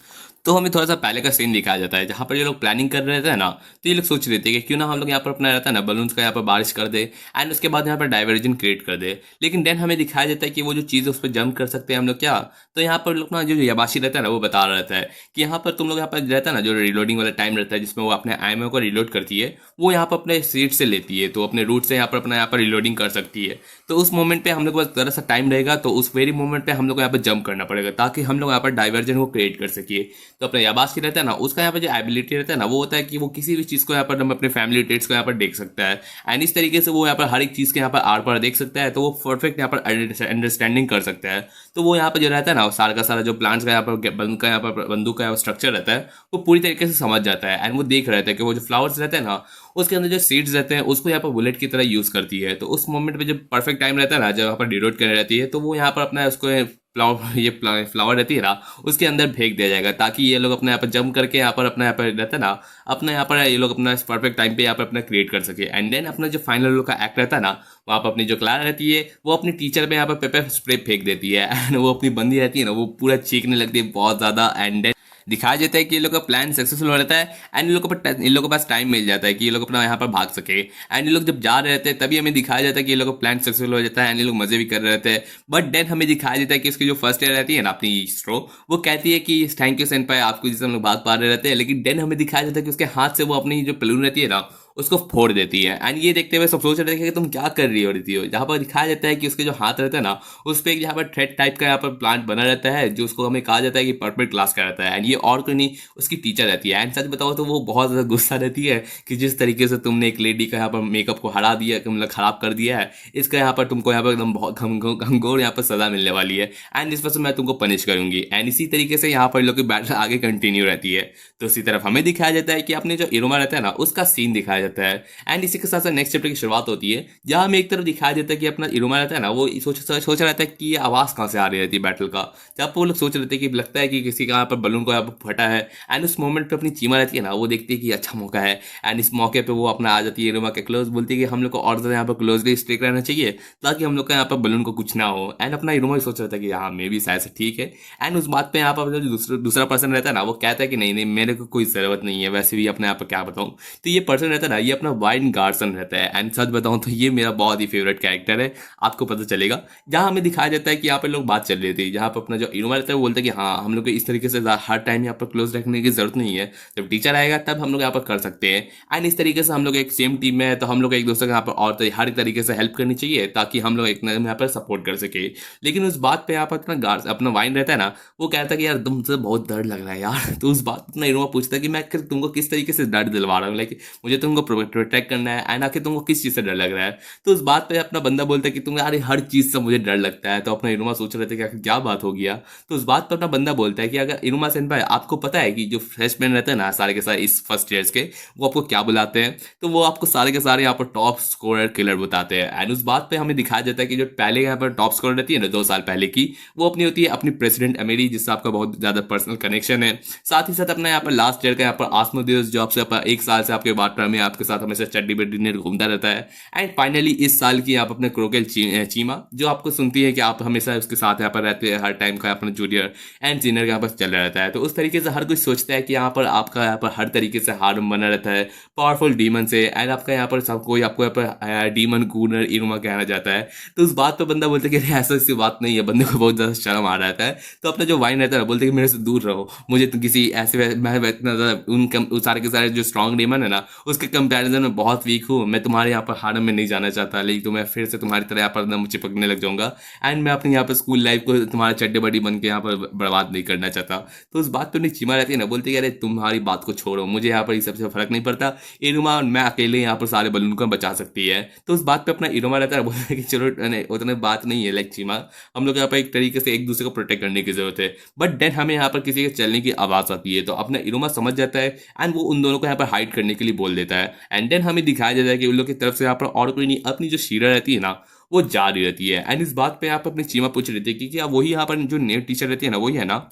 तो हमें थोड़ा सा पहले का सीन दिखाया जाता है जहाँ पर ये लोग प्लानिंग कर रहे थे ना, तो ये लोग सोच रहे थे कि क्यों ना हम लोग यहाँ पर अपना रहता है ना बलून्स का यहाँ पर बारिश कर दे एंड उसके बाद यहाँ पर डाइवर्जन क्रिएट कर दे। लेकिन देन हमें दिखाया जाता है कि वो जो चीज़ है उस पर जंप कर सकते हैं हम लोग क्या। तो यहाँ पर लोग ना जो यबाशी रहता है ना, वो बता रहता है कि यहाँ पर तुम लोग यहाँ पर रहता है ना, जो रिलोडिंग वाला टाइम रहता है जिसमें वो अपने आईएमओ को रिलोड करती है, वो यहाँ पर अपने सीट से लेती है, तो अपने रूट से यहाँ पर रिलोडिंग कर सकती है। तो उस मोमेंट पे हम लोग के पास ज़रा सा टाइम रहेगा, तो उस वेरी मोमेंट पे हम लोग को यहाँ पर जंप करना पड़ेगा ताकि हम लोग यहाँ पर डाइवर्जन को क्रिएट कर सकिए। तो अपने यबाश की रहता है ना, उसका यहाँ पर जो एबिलिटी रहता है ना, वो होता है कि वो किसी भी चीज़ को यहाँ पर हम अपने फैमिली ट्रेट्स को यहाँ पर देख सकता है एंड इस तरीके से वो यहाँ पर हर एक चीज़ के यहाँ पर आर पार देख सकता है, तो वो परफेक्ट यहाँ पर अंडरस्टैंडिंग कर सकता है। तो वो यहाँ पर जो रहता है ना, सारा का सारा जो प्लांट्स का यहाँ पर बंदूक का स्ट्रक्चर रहता है, वो पूरी तरीके से समझ जाता है एंड वो देख रहता है कि वो जो फ्लावर्स रहते हैं ना, उसके अंदर जो सीड्स रहते हैं उसको यहाँ पर बुलेट की तरह यूज़ करती है। तो उस मोमेंट पे जब परफेक्ट टाइम रहता है ना, जब यहाँ पर डिलोड करने रहती है, तो वो यहाँ पर अपना उसको फ्लावर रहती है ना, उसके अंदर फेंक दिया जाएगा ताकि ये लोग अपने यहाँ पर जंप करके यहाँ पर अपना यहाँ पर रहता है ना, अपना यहाँ पर ये लोग अपना परफेक्ट टाइम पे यहाँ पर अपना क्रिएट कर सके। एंड देन अपना जो फाइनल लोग का एक्ट रहता है ना, वहाँ पर अपनी जो क्लारा रहती है वो अपनी टीचर पे यहाँ पर पेपर स्प्रे फेंक देती है एंड वो अपनी बंदी रहती है ना, वो पूरा चीखने लगती है बहुत ज़्यादा। एंड दिखाया जाता है कि ये लोग का प्लान सक्सेसफुल हो रहता है एंड इन लोगों के पास टाइम मिल जाता है कि ये लोग अपना यहाँ पर भाग सके। एंड ये लोग जब जा रहे रहते हैं तभी हमें दिखाया जाता है कि ये लोग का प्लान सक्सेसफुल हो जाता है एंड ये लोग मजे भी कर रहे रहते हैं। बट देन हमें दिखाया जाता है कि उसकी जो फर्स्ट ईयर रहती है ना, अपनी स्ट्रो, वो कहती है कि थैंक यू सेनपाई, आपको जिससे हम लोग भाग पा रहे रहते हैं। लेकिन देन हमें दिखाया जाता है कि उसके हाथ से वो अपनी जो बलून रहती है ना, उसको फोड़ देती है एंड ये देखते हुए सब सोच रहे थे कि तुम क्या कर रही हो रही हो। जहाँ पर दिखाया जाता है कि उसके जो हाथ रहता है ना, उस पर एक यहाँ पर थ्रेड टाइप का यहाँ पर प्लांट बना रहता है, जो उसको हमें कहा जाता है कि पर्पल क्लास का रहता है एंड ये और कोई नहीं, उसकी टीचर रहती है। एंड सच बताओ तो वो बहुत ज़्यादा गुस्सा रहती है कि जिस तरीके से तुमने एक लेडी का यहाँ पर मेकअप को हरा दिया, मतलब खराब कर दिया है, इसका यहाँ पर तुमको यहाँ पर एकदम बहुत घंघोर यहाँ पर सजा मिलने वाली है एंड इस पर से मैं तुमको पनिश करूंगी। एंड इसी तरीके से यहाँ पर लोग की बैटल आगे कंटिन्यू रहती है। तो उसी तरफ हमें दिखाया जाता है कि अपने जो इरोमा रहता है ना, उसका सीन दिखाया जाता है एंड इसी के साथ साथ नेक्स्ट चैप्टर की शुरुआत होती है, जहां हमें एक तरफ दिखाया जाता है कि अपना इरोमा रहता है ना, वो सोच रहता है कि ये आवाज़ कहाँ से आ रही रहती है बैटल का। जब वो लोग सोच रहे थे कि लगता है कि किसी का यहाँ पर बलून को यहाँ पर फटा है एंड उस मोमेंट पे अपनी चीमा रहती है ना, वो देखती है कि अच्छा मौका है एंड इस मौके पर वो अपना आ जाती है इरोमा के क्लोज, बोलती है कि हम लोग को और ज़्यादा यहाँ पर क्लोजली स्टिक रहना चाहिए ताकि हम लोग का यहाँ पर बलून को कुछ ना हो। एंड अपना इरोमा भी सोच रहा था कि हाँ मे भी शायद से ठीक है। एंड उस बात पे यहाँ पर जो दूसरा पर्सन रहता है ना, वो कहता है कि नहीं नहीं मेरे को कोई ज़रूरत नहीं है, वैसे भी अपने यहाँ पर क्या बताऊँ। तो ये पर्सन रहता है ना, ये अपना वाइन गार्सन रहता है एंड सच बताऊं तो ये मेरा बहुत ही फेवरेट कैरेक्टर है, आपको पता चलेगा। जहां हमें दिखाया जाता है कि यहाँ पे लोग बात चल रही थी, जहां पर अपना जो इनोवा रहता है वो बोलता है कि हाँ हम लोग को इस तरीके से हर टाइम यहाँ पर क्लोज रखने की जरूरत नहीं है, जब टीचर आएगा तब हम लोग यहाँ पर कर सकते हैं। एंड इस तरीके से हम लोग एक सेम टीम में है, तो हम लोग एक दूसरे को यहाँ पर और हर एक तरीके से हेल्प करनी चाहिए ताकि हम लोग एक यहाँ पर सपोर्ट कर सके। लेकिन उस बात पर यहाँ पर अपना वाइन रहता है ना, वो कहता है कि यार तुमसे बहुत डर लग रहा है यार। तो उस बात पर अपना इनोवा पूछता है कि मैं तुमको किस तरीके से डर दिलवा रहा हूँ, लाइक मुझे तुमको प्रोटेक्ट करना है एंड आखिर तुमको किस चीज़ से डर लग रहा है। तो उस बात पे अपना बंदा बोलता है कि तुम्हें यार हर चीज़ से मुझे डर लगता है। तो अपना इनुमा सोच रहे थे कि आखिर क्या बात हो गया। तो उस बात पर अपना बंदा बोलता है कि अगर इनुमा सेनपाई आपको पता है कि जो फ्रेशमैन रहते हैं ना सारे के सारे इस फर्स्ट ईयर्स के, वो आपको क्या बुलाते हैं, तो वो आपको सारे के सारे यहाँ पर टॉप स्कोरर किलर बताते हैं। एंड उस बात पर हमें दिखाया जाता है कि जो पहले यहाँ पर टॉप स्कोरर रहती है ना 2 साल पहले की, वो अपनी होती है अपनी प्रेसिडेंट अमेरी, जिससे आपका बहुत ज़्यादा पर्सनल कनेक्शन है। साथ ही साथ अपना यहाँ पर लास्ट ईयर का यहाँ पर आसमोदियस, जो आपसे 1 साल से आपके बात में आपके साथ हमेशा चड्डी बड्डी ने घूमता रहता है। एंड फाइनली इस साल की आप अपने क्रोकेल चीमा, जो आपको सुनती है कि आप हमेशा उसके साथ यहाँ पर रहते हैं, हर टाइम का अपना जूनियर एंड सीनियर यहाँ पर चल रहता है। तो उस तरीके से हर कोई सोचता है कि यहाँ पर आपका यहाँ पर हर तरीके से हार्म बना रहता है पावरफुल डीमन से एंड आपका यहाँ पर सब कोई आपको यहाँ पर डीमन गूनर इनुमा कहना जाता है। तो उस बात पर बंदा बोलते हैं कि ऐसा ऐसी बात नहीं है, बंदे को बहुत ज़्यादा शर्म आ रहा है। तो अपना जो वाइन रहता है बोलते हैं कि मेरे से दूर रहो, मुझे तो किसी ऐसे मैं इतना ज़्यादा उन सारे के सारे जो स्ट्रॉन्ग डीमन है ना उसके कंपैरिजन में बहुत वीक हूँ, मैं तुम्हारे यहाँ पर हार्म में नहीं जाना चाहता, लेकिन तो मैं फिर से तुम्हारी तरह यहाँ पर एकदम चिपकने लग जाऊंगा एंड मैं अपनी यहाँ पर स्कूल लाइफ को तुम्हारे चड्डे बड़ी बन के यहाँ पर बर्बाद नहीं करना चाहता। तो उस बात पर नहीं चीमा रहती है ना, बोलती है अरे तुम्हारी बात को छोड़ो, मुझे यहाँ पर ये सबसे फर्क नहीं पड़ता, इनुमा मैं अकेले यहाँ पर सारे बलून को बचा सकती है। तो उस बात पर अपना इनुमा रहता है, बोलता है कि चलो उतने बात नहीं है लाइक चीमा, हम लोग यहाँ पर एक तरीके से एक दूसरे को प्रोटेक्ट करने की जरूरत है। बट देन हमें यहाँ पर किसी के चलने की आवाज़ आती है, तो अपना इनुमा समझ जाता है एंड वो उन दोनों को यहाँ पर हाइड करने के लिए बोल देता है। है। एंड देन हमें दिखाया जाता है कि उन लोग की तरफ से यहाँ पर और कोई नहीं, अपनी जो शीरा रहती है ना वो जा रही रहती है। एंड इस बात पे यहाँ पर अपनी चीमा पूछ रही थी कि क्या वही यहाँ पर जो नेट टीचर रहती है ना वही है ना,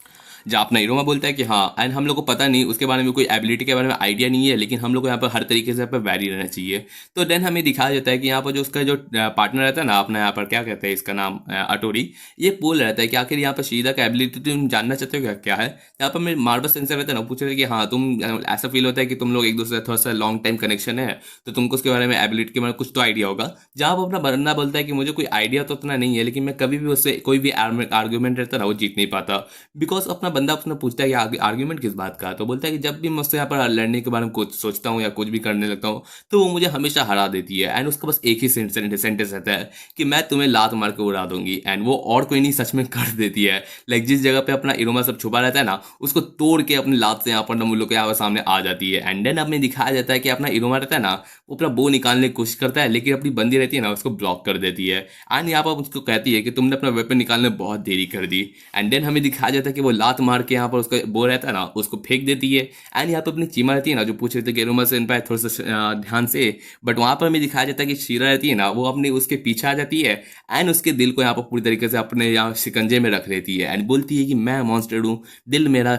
जहाँ अपना इरोमा बोलता है कि हाँ। एंड हम लोग को पता नहीं उसके बारे में, कोई एबिलिटी के बारे में आइडिया नहीं है, लेकिन हम लोग को यहाँ पर हर तरीके से यहाँ पर वैरी रहना चाहिए। तो देन हमें दिखाया जाता है कि यहाँ पर जो उसका जो पार्टनर रहता है ना अपना, यहाँ पर क्या कहते हैं इसका नाम, अटोरी, ये बोल रहता है कि आखिर यहाँ पर शीला का एबिलिटी तुम जानना चाहते हो क्या क्या है। यहाँ पर मेरे मार्बल सेंसर रहता है ना, पूछ रहे थे कि हाँ तुम, ऐसा फील होता है कि तुम लोग एक दूसरे से थोड़ा सा लॉन्ग टाइम कनेक्शन है, तो तुमको उसके बारे में एबिलिटी के बारे में कुछ तो आइडिया होगा। जहाँ वो अपना बंदा बोलता है कि मुझे कोई आइडिया तो उतना नहीं है, लेकिन मैं कभी भी उससे कोई भी आर्ग्यूमेंट रहता है ना वो जीत नहीं पाता। बिकॉज अपना बंदा अपना पूछता है कि आर्ग्यूमेंट किस बात का, तो बोलता है कि जब भी मैं उससे यहाँ पर लड़ने के बारे में कुछ सोचता हूँ या कुछ भी करने लगता हूँ तो वो मुझे हमेशा हरा देती है। एंड उसका बस एक ही सेंटेंस रहता है कि मैं तुम्हें लात मार के उड़ा दूंगी। एंड वो और कोई नहीं, सच में कर देती है। लाइक जिस जगह पे अपना इरोमा सब छुपा रहता है ना उसको तोड़ के अपनी लात से यहाँ पर नमुलो के यहाँ पर सामने आ जाती है। एंड देन अब में दिखाया जाता है कि अपना इरोमा रहता है ना वो अपना बो निकालने की कोशिश करता है, लेकिन अपनी बंदी रहती है ना उसको ब्लॉक कर देती है। एंड यहाँ पर उसको कहती है कि तुमने अपना वेपन निकालने में बहुत देरी कर दी। एंड देन हमें दिखाया जाता है कि वो लात मार के यहाँ पर उसका बो रहता है ना उसको फेंक देती है। एंड यहाँ पर अपनी चीमा रहती है ना जो पूछ रहे थे कि इरोमा से इन पर थोड़ा सा ध्यान से, बट वहाँ पर हमें दिखाया जाता है कि शीरा रहती है ना वो अपने उसके पीछे आ जाती है एंड उसके दिल को यहाँ पर पूरी तरीके से अपने यहाँ शिकंजे में रख लेती है। एंड बोलती है कि मैं मॉन्स्टर हूँ, दिल मेरा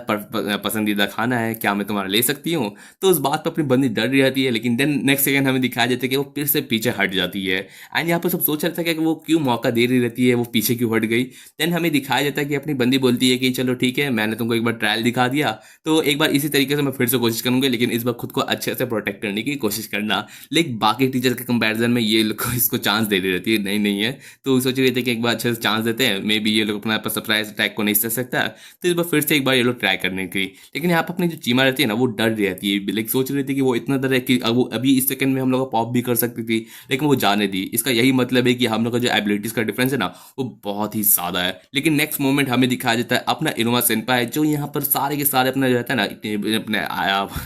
पसंदीदा खाना है, क्या मैं तुम्हारा ले सकती हूँ। तो उस बात पर अपनी बंदी डर रही रहती है, लेकिन देन नेक्स्ट सेकंड हमें दिखाया जाता है कि वो फिर से पीछे हट जाती है। एंड यहाँ पर सब सोच रहे थे कि वो क्यों मौका दे रही रहती है, वो पीछे क्यों हट गई। देन हमें दिखाया जाता है कि अपनी बंदी बोलती है कि चलो ठीक है, मैंने तुमको एक बार ट्रायल दिखा दिया, तो एक बार इसी तरीके से मैं फिर से कोशिश करूंगी, लेकिन इस बार खुद को अच्छे से प्रोटेक्ट करने की कोशिश करना। लेकिन बाकी टीचर के कंपैरिजन में ये लोग इसको चांस दे रही रहती है, नहीं है। तो सोच रहे थे कि एक बार अच्छे से चांस देते हैं, मे बी ये लोग अपना सरप्राइज अटैक को नहीं सह सकता, तो इस बार फिर से एक बार ये लोग ट्राई करने की। लेकिन यहाँ पर अपनी जो चीमा रहती है ना वो डर रहती है, लाइक सोच रही थी कि वो इतना डर है कि वो अभी इस सेकंड में हम लोग पॉप भी कर सकती थी, लेकिन वो जाने दी। इसका यही मतलब है कि हम लोग का जो एबिलिटीज का डिफरेंस है ना वो बहुत ही ज्यादा है। लेकिन नेक्स्ट मोमेंट हमें दिखाया जाता है अपना इरोमा सेनपाई जो यहाँ पर सारे के सारे अपना जो रहता है ना अपने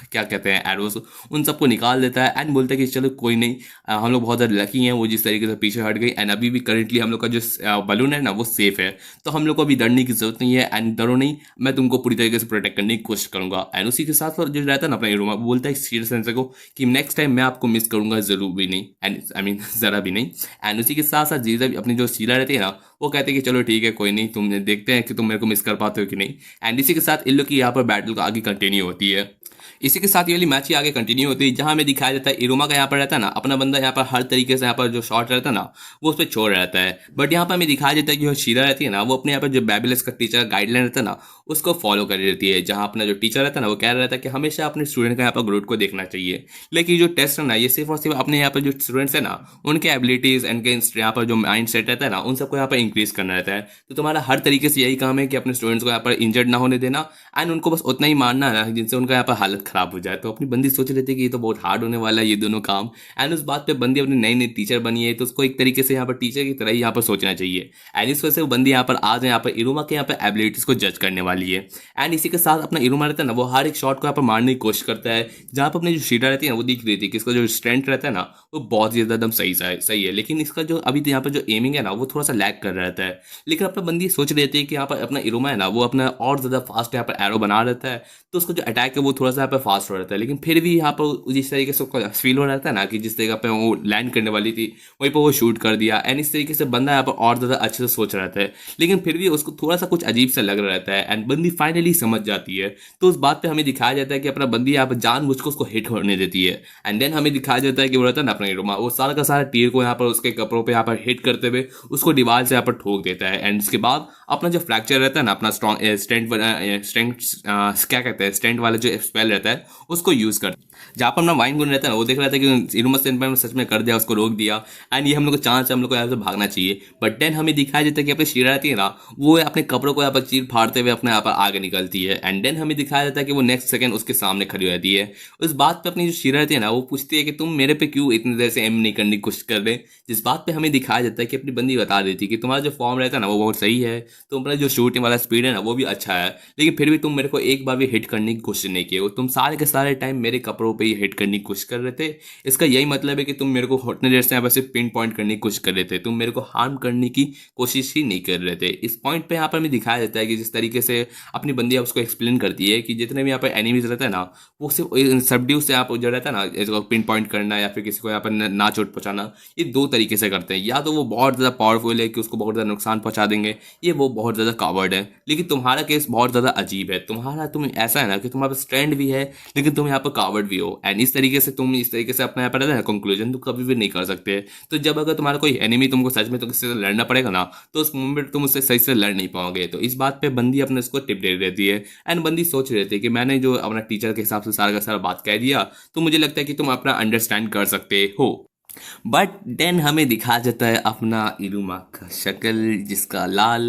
क्या कहते हैं एरोस, उन सबको निकाल देता है एंड बोलता है कि चलो कोई नहीं, हम लोग बहुत ज़्यादा लकी हैं वो जिस तरीके से पीछे हट गई। एंड अभी भी करेंटली हम लोग का जो बलून है ना वो सेफ है, तो हम लोग को अभी डरने की जरूरत नहीं है। एंड डरो नहीं, मैं तुमको पूरी तरीके से प्रोटेक्ट करने की कोशिश करूंगा। एंड उसी के साथ साथ जो रहता है ना अपना इरोमा वो बोलता है सीरियस सेंसर को कि नेक्स्ट टाइम मैं आपको मिस करूंगा जरूर भी नहीं, एंड आई मीन जरा भी नहीं। एंड उसी के साथ साथ जीजा भी अपनी जो शीला रहती है ना वो कहते हैं कि चलो ठीक है कोई नहीं, तुम देखते हैं कि तुम मेरे को मिस कर पाते हो कि नहीं। एंड इसी के साथ इन लोग की यहाँ पर बैटल आगे कंटिन्यू होती है। इसी के साथ ये वाली मैच ही आगे कंटिन्यू होती है, जहां हमें दिखाया जाता है इरोमा का यहाँ पर रहता है ना अपना बंदा यहाँ पर हर तरीके से यहाँ पर जो शॉट रहता है ना वो उस पर छोड़ रहता है। बट यहाँ पर हमें दिखाया जाता है कि जो शीरा रहती है ना वो अपने यहाँ पर जो बेबिलस का टीचर गाइडलाइन रहता है ना उसको फॉलो कर रहती है, जहाँ अपना जो टीचर रहता है ना वो कह रहा था कि हमेशा अपने स्टूडेंट का यहाँ पर ग्रोथ को देखना चाहिए। लेकिन जो टेस्ट है ना ये सिर्फ और सिर्फ अपने यहाँ पर जो स्टूडेंट्स है ना उनके एबिलिटीज एंड यहाँ पर जो माइंड सेट रहता है ना उन सबको यहाँ पर इंक्रीज करना रहता है। तो तुम्हारा हर तरीके से यही काम है कि अपने स्टूडेंट्स को यहाँ पर इंजर्ड ना होने देना एंड उनको बस उतना ही मारना है जिनसे उनका यहाँ पर हालत खराब हो जाए। तो अपनी बंदी सोच रही थी कि ये तो बहुत हार्ड होने वाला है ये दोनों काम। एंड उस बात पे बंदी अपनी नई नई टीचर बनी है, तो उसको एक तरीके से यहाँ पर टीचर की तरह ही यहाँ पर सोचना चाहिए। एंड इस वजह से वो बंदी यहाँ पर आज यहाँ पर इरोमा के यहाँ पर एबिलिटीज को जज करने वाली है। एंड इसी के साथ अपना इरोमा रहता है ना वो हर एक शॉट को यहाँ पर मारने की कोशिश करता है, जहाँ पर अपनी जो शीटा रहती है ना वो दिख रही थी कि इसका जो स्ट्रेंथ रहता है ना वो बहुत ही ज़्यादा एकदम सही है, लेकिन इसका जो अभी यहाँ पर जो एमिंग है ना वो थोड़ा सा लैग कर रहता है। लेकिन अपना बंदी सोच रहती है कि यहाँ पर अपना इरोमा है ना वो अपना और ज़्यादा फास्ट यहाँ पर एरो बना रहता है, तो उसका जो अटैक है वो थोड़ा सा यहाँ पर फास्ट हो रहता है। लेकिन फिर भी यहाँ पर जिस तरीके से उसको फील हो रहता है ना कि जिस तरीके पे वो लैंड करने वाली थी वहीं पर वो शूट कर दिया। एंड इस तरीके से बंदा यहाँ पर और ज़्यादा अच्छे से सोच रहता है, लेकिन फिर भी उसको थोड़ा सा कुछ अजीब सा लग रहा रहता है। एंड बंदी फाइनली समझ जाती है, तो उस बात पे हमें दिखाया जाता है कि अपना बंदी यहाँ पर जानबूझ को उसको हिट होने देती है। एंड देन हमें दिखाया जाता है कि वो रहता है ना अपना इरोमा वो सारा का सारा तीर को यहाँ पर उसके कपड़ों पे यहाँ पर हिट करते हुए उसको दीवार से यहाँ पर ठोक देता है। एंड उसके बाद अपना जो फ्रैक्चर रहता है ना अपना स्ट्रॉन्ग स्ट्रेंथ क्या कहते हैं स्ट्रेंथ वाला जो स्पेल रहता है उसको यूज करता है। जहाँ पर अपना वाइन गुन रहता है ना वो देख रहा था कि इरोमा सेनपाई ने सच में कर दिया, उसको रोक दिया। एंड ये हम लोग को चांस है, हम लोग को यहाँ से भागना चाहिए। बट देन हमें दिखाया जाता है कि अपनी शीरा रहती है ना वो अपने कपड़ों को यहाँ पर चीर फाड़ते हुए अपने यहाँ पर आगे निकलती है। एंड देन हमें दिखाया जाता है कि वो नेक्स्ट सेकंड उसके सामने खड़ी रहती है। उस बात पे अपनी जो शीरा रहती है ना वो पूछती है कि तुम मेरे पे क्यों इतनी देर से एम नहीं करने की कोशिश कर रहे। जिस बात पे हमें दिखाया जाता है कि अपनी बंदी बता देती है कि तुम्हारा जो फॉर्म रहता है ना वो बहुत सही है, तुम्हारा जो शूटिंग वाला स्पीड है ना वो भी अच्छा है, लेकिन फिर भी तुम मेरे को एक बार भी हिट करने की कोशिश नहीं की हो, तुम सारे के सारे टाइम मेरे कपड़ों पे पे ही हिट करने की कोशिश कर रहे थे। इसका यही मतलब है कि तुम मेरे को उतने देर से यहाँ पर सिर्फ पिन पॉइंट करने की कोशिश कर रहे थे, तुम मेरे को हार्म करने की कोशिश ही नहीं कर रहे थे। इस पॉइंट पे यहाँ पर हमें दिखाया जाता है कि जिस तरीके से अपनी बंदी उसको एक्सप्लेन करती है कि जितने भी यहाँ पर एनिमीज रहते हैं ना, वो सिर्फ सबड्यू से यहाँ पर जो रहता है ना, इसको पिन पॉइंट करना या फिर किसी को यहाँ पर ना चोट पहुंचाना, ये दो तरीके से करते हैं। या तो वो बहुत ज़्यादा पावरफुल है कि उसको बहुत ज़्यादा नुकसान पहुंचा देंगे, ये वो बहुत ज़्यादा कावर्ड है। लेकिन तुम्हारा केस बहुत ज़्यादा अजीब है, तुम ऐसा है ना कि तुम्हारे पास स्ट्रेंथ भी है लेकिन तुम यहाँ पर कावर्ड भी हो। एंड इस तरीके से अपना यहाँ पर रहता है कंक्लूजन तो कभी भी नहीं कर सकते। तो जब अगर तुम्हारा कोई एनिमी तुमको सच में तो किसी से लड़ना पड़ेगा ना, तो उस मोमेंट तुम उससे सही से लड़ नहीं पाओगे। तो इस बात पे बंदी अपने उसको टिप दे देती है। एंड बंदी सोच रही थी कि मैंने जो अपना टीचर के हिसाब से सारा का सारा बात कह दिया, तो मुझे लगता है कि तुम अपना अंडरस्टैंड कर सकते हो। बट देन हमें दिखा जाता है अपना इरुमा का शक्ल, जिसका लाल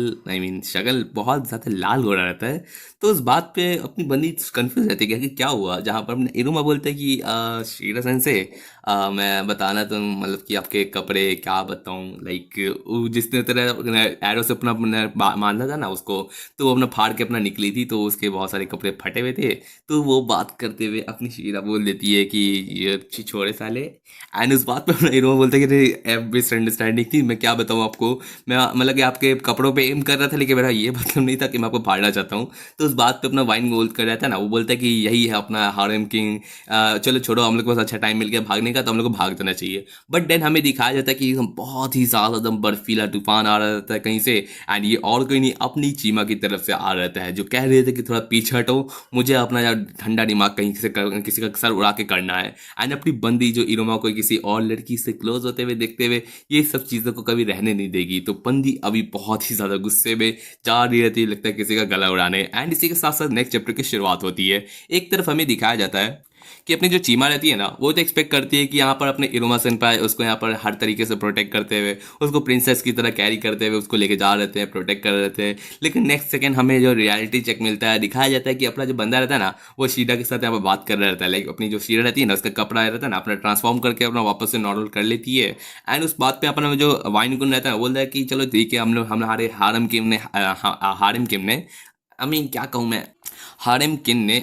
शक्ल बहुत ज़्यादा लाल हो रहा रहता है। तो उस बात पे अपनी बंदी कंफ्यूज रहती है कि क्या हुआ, जहाँ पर अपने इरुमा बोलते हैं कि शीरा सेंसे, मैं बताना तो मतलब कि आपके कपड़े क्या बताऊँ, लाइक जिसने तरह एरो से मारना था ना उसको, तो वो अपना फाड़ के अपना निकली थी, तो उसके बहुत सारे कपड़े फटे हुए थे। तो वो बात करते हुए अपनी शीरा बोल देती है कि ये छोड़े साले। एंड उस बात पे अपना हीरो बोलता है कि मिसअंडरस्टैंडिंग थी, मैं क्या बताऊँ आपको, मैं मतलब कि आपके कपड़ों पे एम कर रहा था लेकिन मेरा ये मतलब नहीं था कि मैं आपको फाड़ना चाहता हूँ। तो उस बात पे अपना वाइन गोल्ड कर रहा था ना, वो बोलता है कि यही है अपना हारेम किंग, चलो छोड़ो, हम लोग के पास अच्छा टाइम मिल गया भागने का, तो हम लोग को भाग जाना चाहिए। बट देन हमें दिखाया जाता है कि एकदम बहुत ही ज़्यादा एकदम बर्फीला तूफान आ रहा था कहीं से। एंड ये और कोई नहीं अपनी चीमा की तरफ से आ रहता है, जो कह रहे थे कि थोड़ा पीछे हटो, मुझे अपना यार ठंडा दिमाग कहीं से किसी का सर उड़ा के करना है। एंड अपनी बंदी जो इरोमा को किसी और लड़की से क्लोज होते हुए देखते हुए ये सब चीज़ों को कभी रहने नहीं देगी। तो बंदी अभी बहुत ही ज़्यादा गुस्से में जा रही रहती है, लगता है किसी का गला उड़ाने। एंड इसी के साथ साथ नेक्स्ट चैप्टर की शुरुआत होती है। एक तरफ हमें दिखाया जाता है कि अपनी जो चीमा रहती है ना, वो तो एक्सपेक्ट करती है कि यहाँ पर अपने इरोमा सेनपाई उसको यहाँ पर हर तरीके से प्रोटेक्ट करते हुए, उसको प्रिंसेस की तरह कैरी करते हुए उसको लेके जा रहे थे, प्रोटेक्ट कर रहे थे। लेकिन नेक्स्ट सेकंड हमें जो रियलिटी चेक मिलता है, दिखाया जाता है कि अपना जो बंदा रहता है ना, वो शीरा के साथ यहाँ पर बात कर रहा रहता है। लाइक अपनी जो शीरा रहती है ना, उसका कपड़ा रहता है ना, अपना ट्रांसफॉर्म करके अपना वापस से नॉर्मल कर लेती है। एंड उस बात पे अपना जो वाइन गुन रहता है बोलता है कि चलो ठीक है, हम लोग हमारे हारम किम ने क्या कहूँ मैं, हारेम किंग ने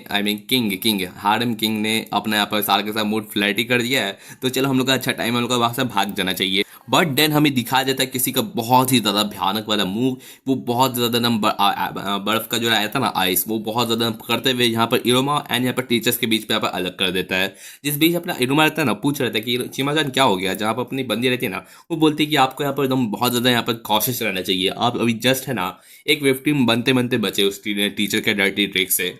हारेम किंग ने अपने यहाँ पर साल के साथ मूड फ्लैटी कर दिया है, तो चलो हम लोग का अच्छा टाइम है, हम लोग का वहाँ से भाग जाना चाहिए। बट देन हमें दिखाया जाता है किसी का बहुत ही ज़्यादा भयानक वाला मूव, वो बहुत ज़्यादा ना बर्फ़ का जो रहता है ना आइस, वो बहुत ज़्यादा करते हुए यहाँ पर इरोमा एंड यहाँ पर टीचर्स के बीच में यहाँ पर अलग कर देता है। जिस बीच अपना इरोमा रहता है ना, पूछ रहता है कि चीमा-जान क्या हो गया, जहाँ पर अपनी बंदी रहती है ना, वो बोलती है कि आपको यहाँ पर एकदम बहुत ज़्यादा यहाँ पर कॉशियस रहना चाहिए, आप अभी जस्ट है ना एक विक्टिम बनते बनते बचे उस टीचर के डर्टी ट्रिक से।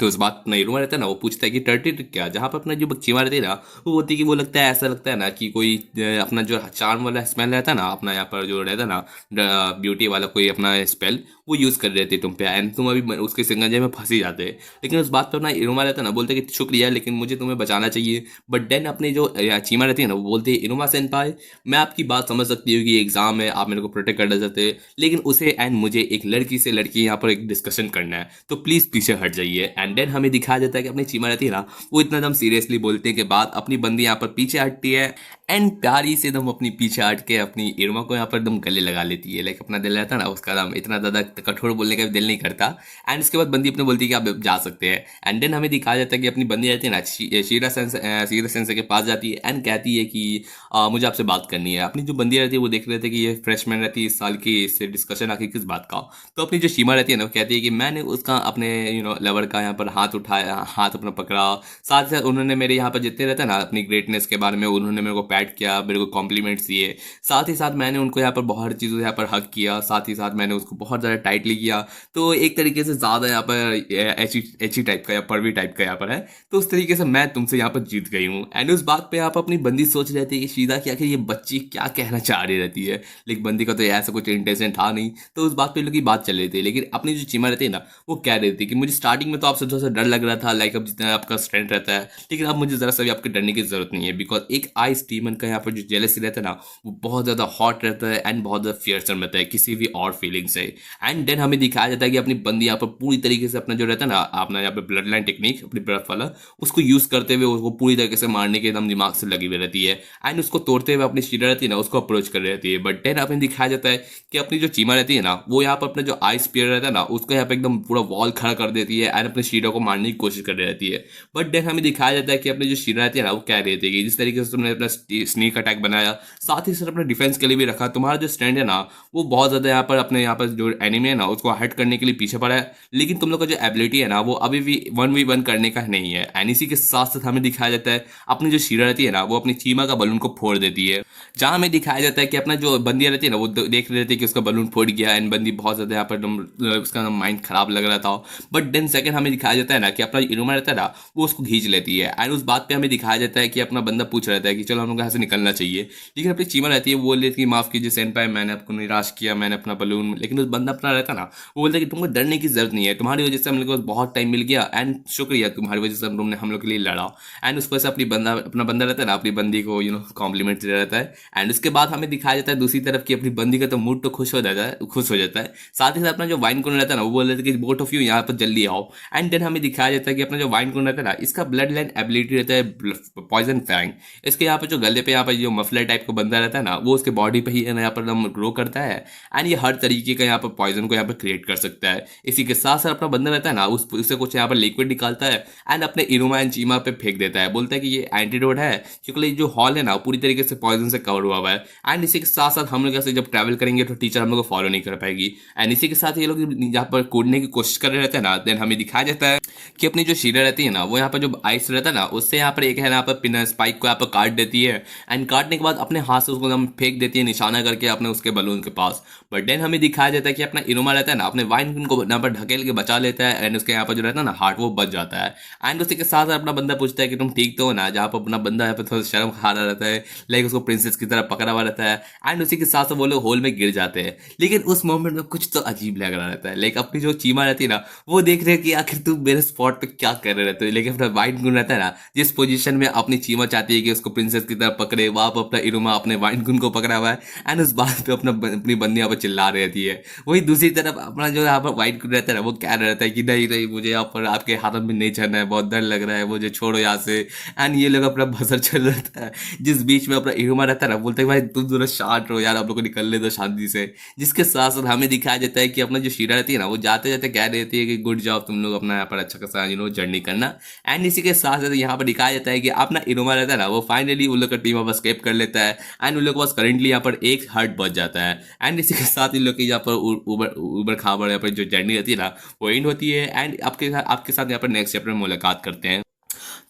तो उस बात नहीं रूमा रहता है ना, वो पूछता है कि टर्टी ट्रिक क्या, जहाँ पर अपना जो बच्चीमा रहती है ना, वो बोलती है कि वो लगता है, ऐसा लगता है ना कि कोई अपना जो चार्म वाला स्मेल रहता है ना, अपना यहाँ पर जो रहता है ना ब्यूटी वाला कोई अपना स्पेल, वो यूज़ कर रहे थे तुम पे, एंड तुम अभी उसके सिंगंजे में फंसी जाते। लेकिन उस बात पर अपना इरोमा रहता है ना, बोलते कि शुक्रिया लेकिन मुझे तुम्हें बचाना चाहिए। बट देन अपनी जो चीमा रहती है ना, वो बोलती है इरोमा सेनपाई, मैं आपकी बात समझ सकती हूँ कि एग्जाम है, आप मेरे को प्रोटेक्ट करना चाहते हैं, लेकिन उसे एंड मुझे एक लड़की से लड़की यहाँ पर एक डिस्कशन करना है, तो प्लीज़ पीछे हट जाइए। एंड देन हमें दिखाया जाता है कि अपनी चीमा रहती है ना, वो इतना दम सीरियसली बोलते के बाद अपनी बंदी यहाँ पर पीछे हटती है एंड प्यारी से दम अपनी पीछे हट के अपनी इरमा को यहाँ पर दम गले लगा लेती है। लाइक अपना दिल रहता है ना, उसका दम इतना ज़्यादा कठोर बोलने का भी दिल नहीं करता। एंड उसके बाद बंदी अपने बोलती है कि आप जा सकते हैं। एंड देन हमें दिखाया जाता है कि अपनी बंदी रहती है ना, शीरा सेंसे के पास जाती है एंड कहती है कि मुझे आपसे बात करनी है। अपनी जो बंदी रहती है वो देख रहे थे कि ये फ्रेशमैन रहती है इस साल की, इससे डिस्कशन आखिर किस बात का। तो अपनी जो शीमा रहती है ना, वो कहती है कि मैंने उसका अपने लवर का यहाँ पर हाथ उठाया, हाथ अपना पकड़ा, साथ ही साथ उन्होंने मेरे यहाँ पर जितने रहता है ना अपनी ग्रेटनेस के बारे में उन्होंने मेरे को पैट किया, मेरे को कॉम्प्लीमेंट्स दिए, साथ ही साथ मैंने उनको यहाँ पर बहुत चीज़ों यहाँ पर हक किया, साथ ही साथ मैंने उसको बहुत ज़्यादा टाइटली किया। तो एक तरीके से ज़्यादा यहाँ पर एची टाइप का या परवी टाइप का यहाँ पर है। तो उस तरीके से मैं तुमसे यहाँ पर जीत गई हूँ। एंड उस बात पर यहाँ पर अपनी बंदी सोच रहती है कि सीधा कि आखिर ये बच्ची क्या कहना चाह रही रहती है, लेकिन बंदी का तो ऐसा कुछ इंटेंशन था नहीं। तो उस बात पर लोग की बात चल रही थी, लेकिन अपनी जो चीमा रहती है ना, वो कह रही थी कि मुझे स्टार्टिंग में तो आपसे थोड़ा सा डर लग रहा था, लाइक अब जितना आपका स्ट्रेंथ रहता है, लेकिन अब मुझे ज़रा सा भी आपके डरने की ज़रूरत नहीं है, बिकॉज एक आइस टीम डीमन का यहाँ पर जो जेलसी रहता है ना वो बहुत ज़्यादा हॉट रहता है एंड बहुत ज़्यादा फियरसम रहता है किसी भी और फीलिंग से। एंड देन हमें दिखाया जाता है कि अपनी बंदी यहाँ पर पूरी तरीके से अपना जो रहता है ना अपना यहाँ पे ब्लड लाइन टेक्निक अपनी ब्रफ वाला उसको यूज़ करते हुए उसको पूरी तरीके से मारने के एकदम दिमाग से लगी हुई रहती है एंड उसको तोड़ते हुए अपनी शीरा रहती है ना उसको अप्रोच कर रही रहती है। बट देन हमें दिखाया जाता है कि अपनी जो चीमा रहती है ना वो यहाँ पर अपना जो आई स्पीयर रहता है ना उसको यहाँ पे एकदम पूरा वॉल खड़ा कर देती है एंड अपने शीरा को मारने की कोशिश कर रही रहती है। बट देन हमें दिखाया जाता है कि अपनी जो शीरा रहती है ना वो कह रही थी कि जिस तरीके से तुमने अपना स्नीक अटैक बनाया साथ ही साथ अपने डिफेंस के लिए भी रखा, तुम्हारा जो स्टैंड है ना वो बहुत ज़्यादा यहाँ पर अपने यहाँ पर जो एनिमी है ना उसको हट करने के लिए पीछे पड़ा है, लेकिन तुम लोग का जो एबिलिटी है ना वो अभी भी 1v1 करने का नहीं है। एंड इसी के साथ साथ हमें दिखाया जाता है अपनी जो शीरा रहती है ना वो अपनी चीमा का बलून को फोड़ देती है, जहाँ हमें दिखाया जाता है कि अपना जो बंदी रहती है ना वो देख रही रहती है कि उसका बलून फूट गया एंड बंदी बहुत ज़्यादा यहाँ पर उसका माइंड खराब लग रहा था। बट देन सेकंड हमें दिखाया जाता है ना कि अपना इनुमा रहता है ना वो उसको खींच लेती है एंड उस बात पे हमें दिखाया जाता है कि अपना बंदा पूछ रहा था कि चलो हम लोग यहाँ से निकलना चाहिए, लेकिन अपनी चीमा रहती है वो बोल लेती है माफ़ कीजिए सेनपाई मैंने आपको निराश किया, मैंने अपना बलून, लेकिन उस बंदा अपना रहता ना वो बोलता है कि तुमको डरने की जरूरत नहीं है, तुम्हारी वजह से हम लोग को बहुत टाइम मिल गया एंड शुक्रिया तुम्हारी वजह से तुमने हम लोग के लिए लड़ा। एंड उस पर से अपना बंदा रहता है ना अपनी बंदी को कॉम्प्लीमेंट दे रहता है। एंड उसके बाद हमें दिखाया जाता है दूसरी तरफ की अपनी बंदी का तो मूड तो खुश हो जाता है। साथ ही साथ अपना जो वाइन कौन रहता है ना वो बोल रहे थे कि बोथ ऑफ यू यहाँ पर जल्दी आओ। एंड देन हमें दिखाया जाता है कि अपना जो वाइन कौन रहता है ना इसका ब्लड लाइन एबिलिटी रहता है पॉइजन फैंग। इसके यहाँ पर जो गले पे यहाँ पर जो मफलर टाइप का बंदा रहता है ना वो उसके बॉडी पे ही यहाँ पर ग्रो करता है एंड ये हर तरीके का यहाँ पर पॉइजन को यहाँ पर क्रिएट कर सकता है। इसी के साथ साथ अपना बंदा रहता है ना उससे कुछ यहाँ पर लिक्विड निकालता है एंड अपने इनुमा एंड चीमा पे फेंक देता है, बोलता है कि ये एंटीडोट है क्योंकि जो हॉल है ना पूरी तरीके से पॉइजन से कवर हुआ है। एंड इसी के साथ साथ हम लोग ऐसे जब ट्रैवल करेंगे तो टीचर हम लोग को फॉलो नहीं कर पाएगी। एंड इसी के साथ ये लोग यहाँ पर कूदने की कोशिश कर रहे रहते हैं ना देन हमें दिखाया जाता है कि अपनी जो शीरा रहती है ना वो यहाँ पर जो आइस रहता है ना उससे यहाँ पर एक है यहाँ पर पिन स्पाइक को यहाँ पर काट देती है एंड काटने के बाद अपने हाथ से उसको हम फेंक देती है निशाना करके अपने उसके बलून के पास। बट देन हमें दिखाया जाता है कि अपना इनुमा रहता है ना अपने वाइन को यहाँ पर ढकेल के बचा लेता है एंड उसके यहाँ पर जो रहता है ना हार्ट वो बच जाता है। एंड उसी के साथ अपना बंदा पूछता है कि तुम ठीक तो हो ना, जहाँ पर अपना बंदा यहाँ पर थोड़ा शर्म खा रहा रहता है लाइक उसको प्रिंसेस की तरह पकड़ा हुआ रहता है एंड उसी के साथ साथ वो लोग होल में गिर जाते हैं। लेकिन उस मोमेंट में कुछ तो अजीब लग रहा रहता है लाइक अपनी जो चीमा रहती है ना वो देख रहे हैं कि आखिर तुम मेरे स्पॉट पे क्या कर रहे रहते हो, लेकिन अपना वाइन गुन रहता है ना जिस पोजीशन में अपनी चीमा चाहती है कि उसको प्रिंसेस की तरह पकड़े वहाँ पर अपना इनुमा अपने वाइन गुन को पकड़ा हुआ है एंड उस बात पे अपनी बंदी यहाँ पर चिल्ला रहती है। वही दूसरी तरफ अपना जो यहाँ पर वाइन गुन रहता है ना वो कह रहता है कि नहीं नहीं मुझे यहाँ पर आपके हाथों में नहीं चढ़ना है, बहुत डर लग रहा है, मुझे छोड़ो यहाँ से। एंड ये लोग अपना बसर चल रहता है जिस बीच में अपना इनुमा रहता है ना बोलते हैं भाई तुम दोनों शांत रहो यार, आप लोग को निकलने दो शांति से। जिसके साथ साथ हमें दिखाया जाता है कि अपना जो शीरा रहती है ना वो जाते जाते कह देती है कि गुड जॉब तुम लोग अपना यहाँ पर अच्छा खासा जर्नी करना। एंड इसी के साथ साथ यहाँ पर दिखाया जाता है कि अपना इनोवा रहता है ना वो फाइनली उन लोग का टीम अब स्केप कर लेता है एंड उन लोग के पास करेंटली यहाँ पर एक हार्ट बच जाता है। एंड इसी के साथ इन लोग की यहाँ पर उबर खाबर यहाँ पर जो जर्नी रहती है ना वो एंड होती है एंड आपके साथ यहाँ पर नेक्स्ट चैप्टर में मुलाकात करते हैं।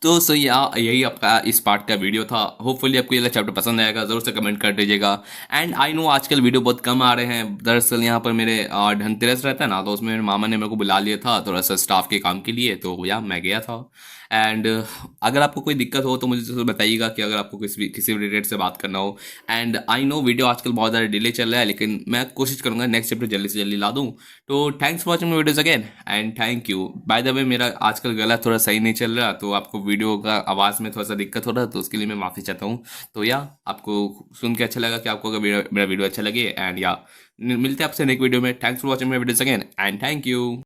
तो सो यही आपका इस पार्ट का वीडियो था। होपफुली आपको ये चैप्टर पसंद आएगा, ज़रूर से कमेंट कर दीजिएगा। एंड आई नो आजकल वीडियो बहुत कम आ रहे हैं, दरअसल यहाँ पर मेरे धनतेरस रहता है ना तो उसमें मेरे मामा ने मेरे को बुला लिया था थोड़ा सा स्टाफ के काम के लिए, तो या मैं गया था। एंड अगर आपको कोई दिक्कत हो तो मुझे ज़रूर बताइएगा कि अगर आपको किसी भी रिलेटेड से बात करना हो। एंड आई नो वीडियो आजकल बहुत ज़्यादा डिले चल रहा है लेकिन मैं कोशिश करूँगा नेक्स्ट चैप्टर जल्दी से जल्दी ला दूँ। तो thanks for watching videos again and thank you. By the way मेरा आजकल गला थोड़ा सही नहीं चल रहा तो आपको वीडियो का आवाज़ में थोड़ा सा दिक्कत हो रहा है तो उसके लिए मैं माफ़ी चाहता हूँ। तो या आपको सुन के अच्छा लगा कि आपको अगर मेरा वीडियो अच्छा लगे एंड या मिलते हैं आपसे नेक्स्ट वीडियो में। Thanks for watching my videos again and thank you.